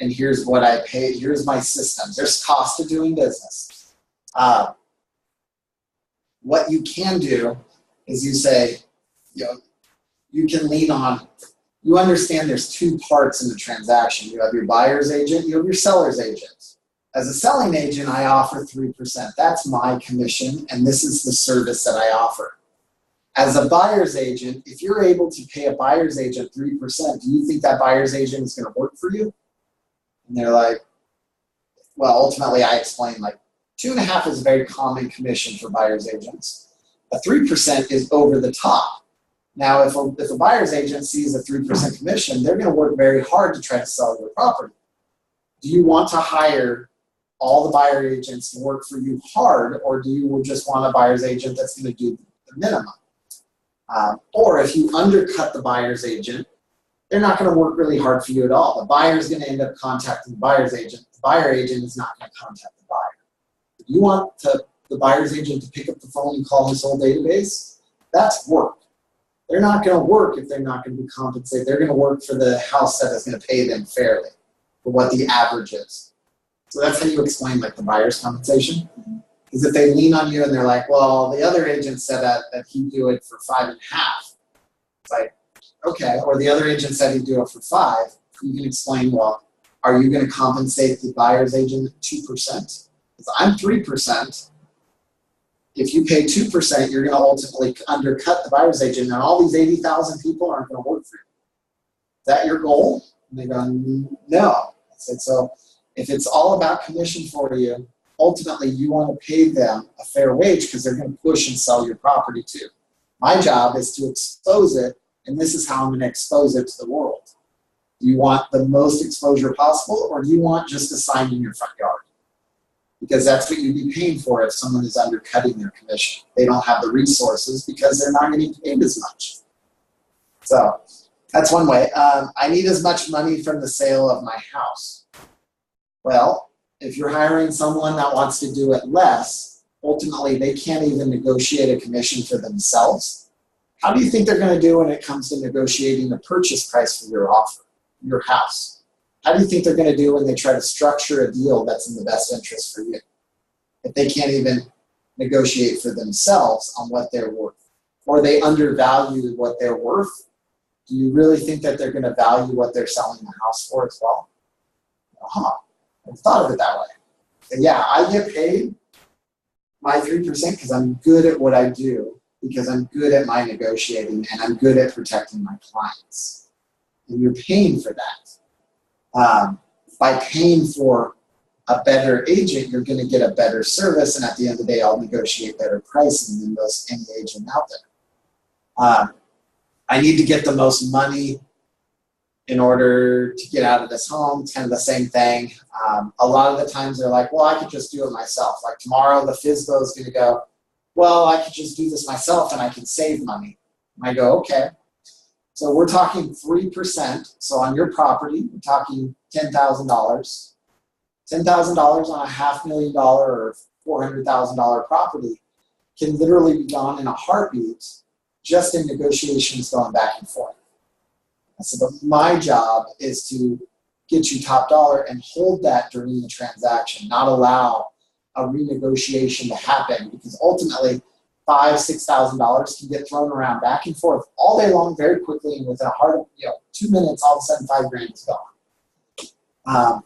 And here's what I pay, here's my systems. There's cost of doing business. What you can do is you say, you can lean on, you understand there's two parts in the transaction. You have your buyer's agent, you have your seller's agent. As a selling agent, I offer 3%. That's my commission, and this is the service that I offer. As a buyer's agent, if you're able to pay a buyer's agent 3%, do you think that buyer's agent is going to work for you? And they're like, well, ultimately I explain, like, 2.5% is a very common commission for buyer's agents. A 3% is over the top. Now, if a buyer's agent sees a 3% commission, they're going to work very hard to try to sell your property. Do you want to hire all the buyer agents to work for you hard, or do you just want a buyer's agent that's going to do the minimum? Or if you undercut the buyer's agent, they're not going to work really hard for you at all. The buyer's going to end up contacting the buyer's agent. The buyer agent is not going to contact the buyer. If you want the buyer's agent to pick up the phone and call his whole database, that's work. They're not going to work if they're not going to be compensated. They're going to work for the house that is going to pay them fairly for what the average is. So that's how you explain, like, the buyer's compensation. Because if they lean on you and they're like, well, the other agent said that he'd do it for 5.5. It's like, okay. Or the other agent said he'd do it for 5. You can explain, well, are you going to compensate the buyer's agent 2%? Because I'm 3%. If you pay 2%, you're going to ultimately undercut the buyer's agent, and all these 80,000 people aren't going to work for you. Is that your goal? And they go, no. I said, so if it's all about commission for you, ultimately you want to pay them a fair wage because they're going to push and sell your property too. My job is to expose it, and this is how I'm going to expose it to the world. Do you want the most exposure possible, or do you want just a sign in your front yard? Because that's what you'd be paying for if someone is undercutting their commission. They don't have the resources because they're not getting paid as much. So that's one way. I need as much money from the sale of my house. Well, if you're hiring someone that wants to do it less, ultimately they can't even negotiate a commission for themselves. How do you think they're going to do when it comes to negotiating the purchase price for your offer, your house? How do you think they're going to do when they try to structure a deal that's in the best interest for you? If they can't even negotiate for themselves on what they're worth, or they undervalue what they're worth, do you really think that they're going to value what they're selling the house for as well? I've thought of it that way. And yeah, I get paid my 3% because I'm good at what I do, because I'm good at my negotiating, and I'm good at protecting my clients. And you're paying for that. By paying for a better agent, you're going to get a better service, and at the end of the day, I'll negotiate better pricing than any agent out there. I need to get the most money in order to get out of this home. It's kind of the same thing. A lot of the times they're like, well, I could just do it myself. Like tomorrow, the FSBO is going to go, well, I could just do this myself and I can save money. And I go, okay. So we're talking 3%. So on your property, we're talking $10,000. $10,000 on a $500,000 or $400,000 property can literally be gone in a heartbeat just in negotiations going back and forth. So my job is to get you top dollar and hold that during the transaction, not allow a renegotiation to happen, because ultimately $5,000–6,000 can get thrown around back and forth all day long very quickly, and within a hard, 2 minutes, all of a sudden $5,000 is gone.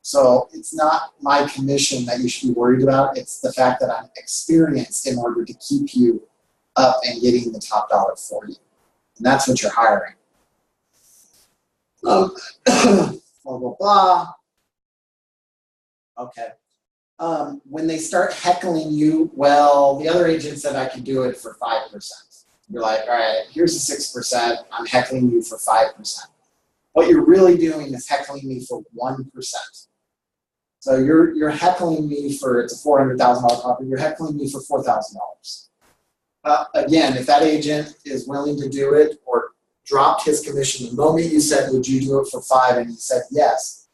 So it's not my commission that you should be worried about. It's the fact that I'm experienced in order to keep you up and getting the top dollar for you. And that's what you're hiring. Blah, blah, blah. Okay. When they start heckling you, well, the other agent said I could do it for 5%. You're like, all right, here's a 6%. I'm heckling you for 5%. What you're really doing is heckling me for 1%. So you're heckling me for, it's a $400,000 property, you're heckling me for $4,000. Again, if that agent is willing to do it or dropped his commission the moment you said, would you do it for 5, and he said yes,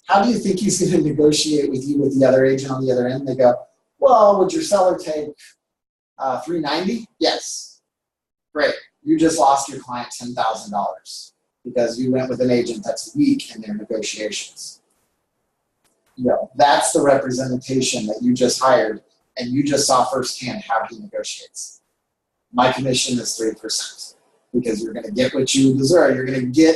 how do you think he's going to negotiate with you with the other agent on the other end? They go, well, would your seller take $390? Yes. Great. You just lost your client $10,000 because you went with an agent that's weak in their negotiations. That's the representation that you just hired, and you just saw firsthand how he negotiates. My commission is 3% because you're going to get what you deserve. You're going to get,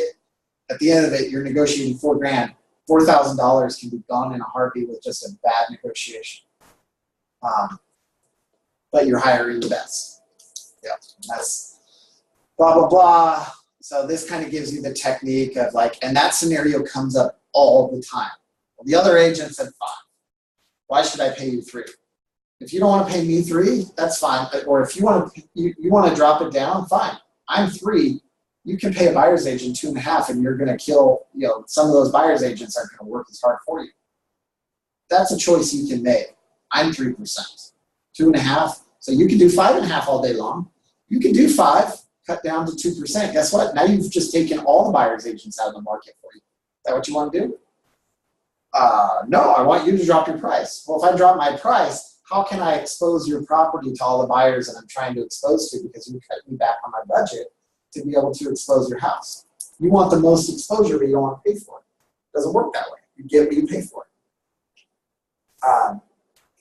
at the end of it, you're negotiating $4,000. $4,000 can be gone in a heartbeat with just a bad negotiation. But you're hiring the best. Yeah, that's blah, blah, blah. So this kind of gives you the technique of and that scenario comes up all the time. Well, the other agent said 5. Why should I pay you 3? If you don't want to pay me 3, that's fine. Or if you want to drop it down, fine. I'm 3. You can pay a buyer's agent 2.5, and you're going to kill, some of those buyer's agents aren't going to work as hard for you. That's a choice you can make. I'm 3%, 2.5. So you can do 5.5 all day long. You can do 5, cut down to 2%. Guess what? Now you've just taken all the buyer's agents out of the market for you. Is that what you want to do? No, I want you to drop your price. Well, if I drop my price, how can I expose your property to all the buyers that I'm trying to expose to, because you cut me back on my budget to be able to expose your house? You want the most exposure, but you don't want to pay for it. It doesn't work that way. You get what you pay for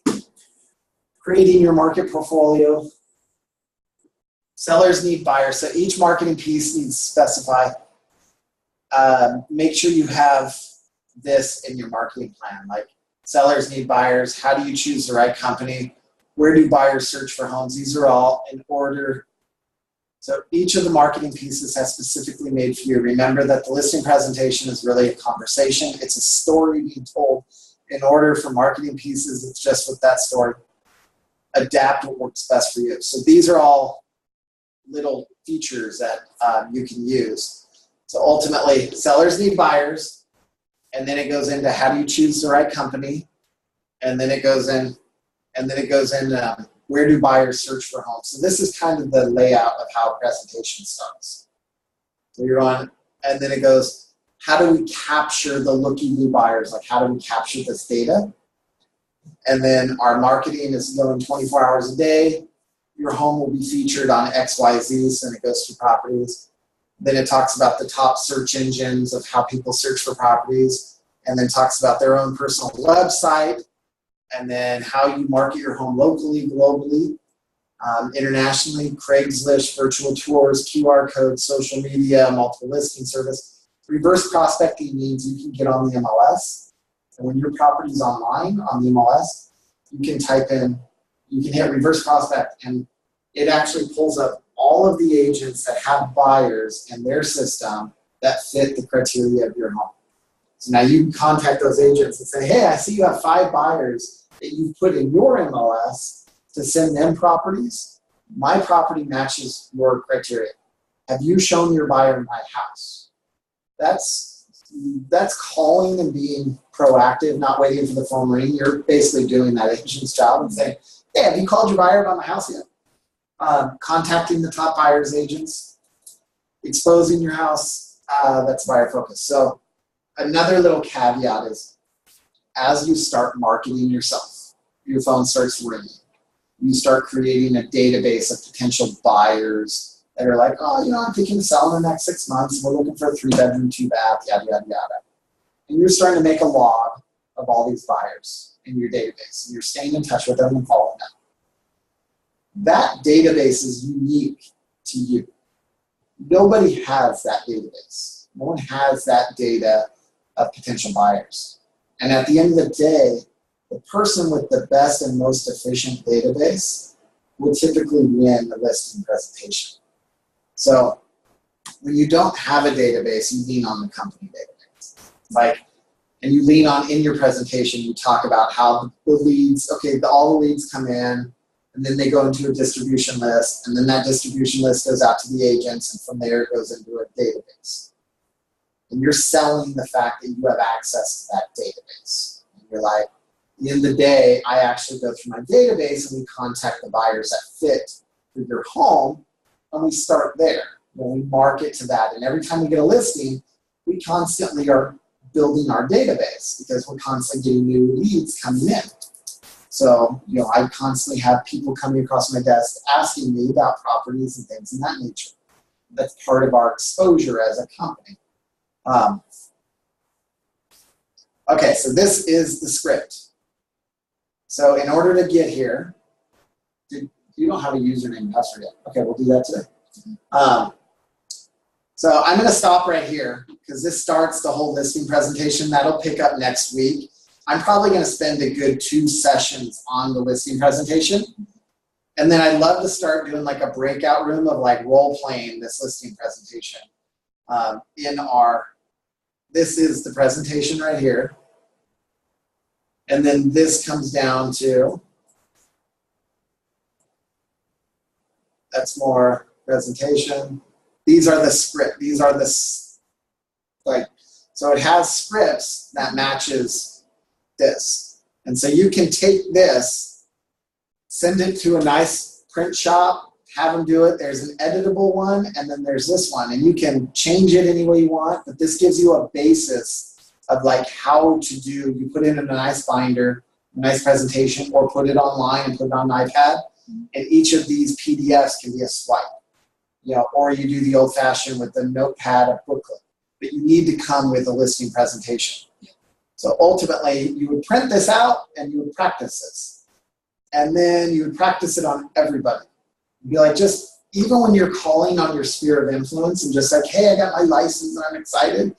it. Creating your market portfolio. Sellers need buyers, so each marketing piece needs to specify. Make sure you have this in your marketing plan, sellers need buyers. How do you choose the right company? Where do buyers search for homes? These are all in order. So each of the marketing pieces has specifically made for you. Remember that the listing presentation is really a conversation. It's a story being told. In order for marketing pieces, it's just with that story. Adapt what works best for you. So these are all little features that you can use. So ultimately, sellers need buyers. And then it goes into how do you choose the right company, and then it goes in, where do buyers search for homes. So this is kind of the layout of how a presentation starts. So you're on, and then it goes, how do we capture the looky-loo buyers? How do we capture this data? And then our marketing is going 24 hours a day. Your home will be featured on XYZ, and it goes to properties. Then it talks about the top search engines of how people search for properties, and then talks about their own personal website, and then how you market your home locally, globally, internationally, Craigslist, virtual tours, QR codes, social media, multiple listing service. Reverse prospecting means you can get on the MLS, and when your property's online on the MLS, you can type in, you can hit reverse prospect, and it actually pulls up all of the agents that have buyers in their system that fit the criteria of your home. So now you can contact those agents and say, hey, I see you have 5 buyers that you've put in your MLS to send them properties. My property matches your criteria. Have you shown your buyer my house? That's calling and being proactive, not waiting for the phone ring. You're basically doing that agent's job and saying, hey, have you called your buyer about my house yet? Contacting the top buyers agents, exposing your house, that's buyer focus. So another little caveat is, as you start marketing yourself, your phone starts ringing. You start creating a database of potential buyers that are like, oh, I'm thinking of selling in the next 6 months. We're looking for a 3-bedroom, 2-bath, yada, yada, yada. And you're starting to make a log of all these buyers. in your database. And you're staying in touch with them and following them. That database is unique to you. Nobody has that database. No one has that data of potential buyers. And at the end of the day, the person with the best and most efficient database will typically win the listing presentation. So when you don't have a database, you lean on the company database. And you lean on, in your presentation, you talk about how the leads, all the leads come in, and then they go into a distribution list, and then that distribution list goes out to the agents, and from there it goes into a database. And you're selling the fact that you have access to that database. And you're like, at the end of the day, I actually go through my database and we contact the buyers that fit for your home, and we start there. When we market to that, and every time we get a listing, we constantly are building our database because we're constantly getting new leads coming in. So, I constantly have people coming across my desk asking me about properties and things of that nature. That's part of our exposure as a company. Okay, so this is the script. So in order to get here, you don't have a username and password yet. Okay, we'll do that today. So I'm going to stop right here because this starts the whole listing presentation. That'll pick up next week. I'm probably going to spend a good 2 sessions on the listing presentation. And then I'd love to start doing like a breakout room of like role playing this listing presentation this is the presentation right here. And then this comes down to, that's more presentation. These are the script. These are the, so it has scripts that matches this. And so you can take this, send it to a nice print shop, have them do it. There's an editable one, and then there's this one. And you can change it any way you want, but this gives you a basis of like how to do, you put it in a nice binder, a nice presentation, or put it online and put it on an iPad. And each of these PDFs can be a swipe. Or you do the old-fashioned with the notepad, a booklet. But you need to come with a listing presentation. So ultimately, you would print this out and you would practice this. And then you would practice it on everybody. You'd be like, just, even when you're calling on your sphere of influence and just like, hey, I got my license and I'm excited,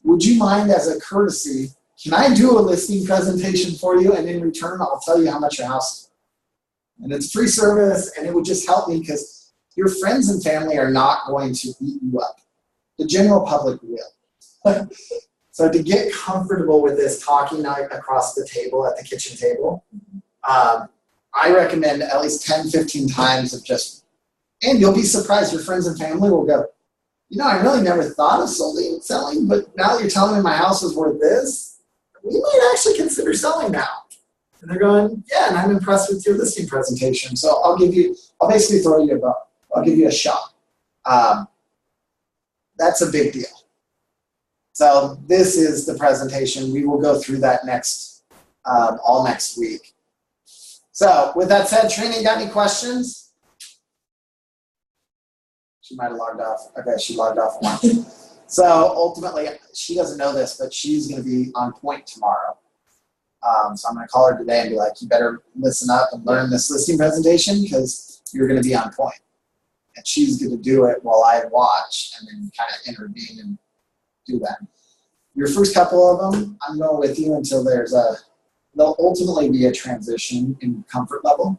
would you mind, as a courtesy, can I do a listing presentation for you, and in return, I'll tell you how much your house is worth. And it's free service, and it would just help me because your friends and family are not going to beat you up. The general public will. So to get comfortable with this, talking across the table at the kitchen table, I recommend at least 10, 15 times of just, and you'll be surprised, your friends and family will go, I really never thought of selling, but now that you're telling me my house is worth this, we might actually consider selling now. And they're going, yeah, and I'm impressed with your listing presentation. So I'll basically throw you a bone. I'll give you a shot. That's a big deal. So this is the presentation. We will go through that all next week. So with that said, Trini, got any questions? She might have logged off. Okay, she logged off once. So ultimately, she doesn't know this, but she's going to be on point tomorrow. So I'm going to call her today and be like, you better listen up and learn this listing presentation because you're going to be on point. And she's going to do it while I watch and then kind of intervene and do that. Your first couple of them, I'm going with you until there'll ultimately be a transition in comfort level.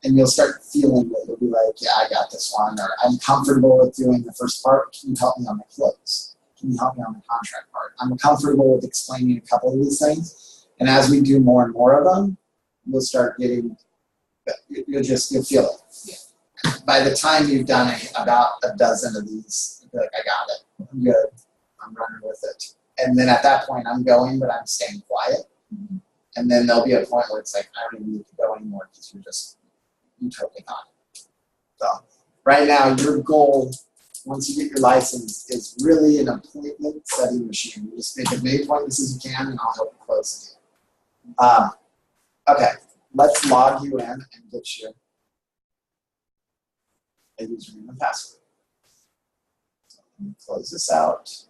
And you'll start feeling it. You'll be like, yeah, I got this one. Or I'm comfortable with doing the first part. Can you help me on the close? Can you help me on the contract part? I'm comfortable with explaining a couple of these things. And as we do more and more of them, you'll feel it. Yeah. By the time you've done about a dozen of these, you'll be like, I got it. I'm good. I'm running with it. And then at that point, I'm going, but I'm staying quiet. Mm-hmm. And then there'll be a point where it's like, I don't even need to go anymore because you totally got it. So right now, your goal, once you get your license, is really an appointment setting machine. You just make as many appointments as you can, and I'll help you close it. Okay, let's log you in and get you a username and password. So let me close this out.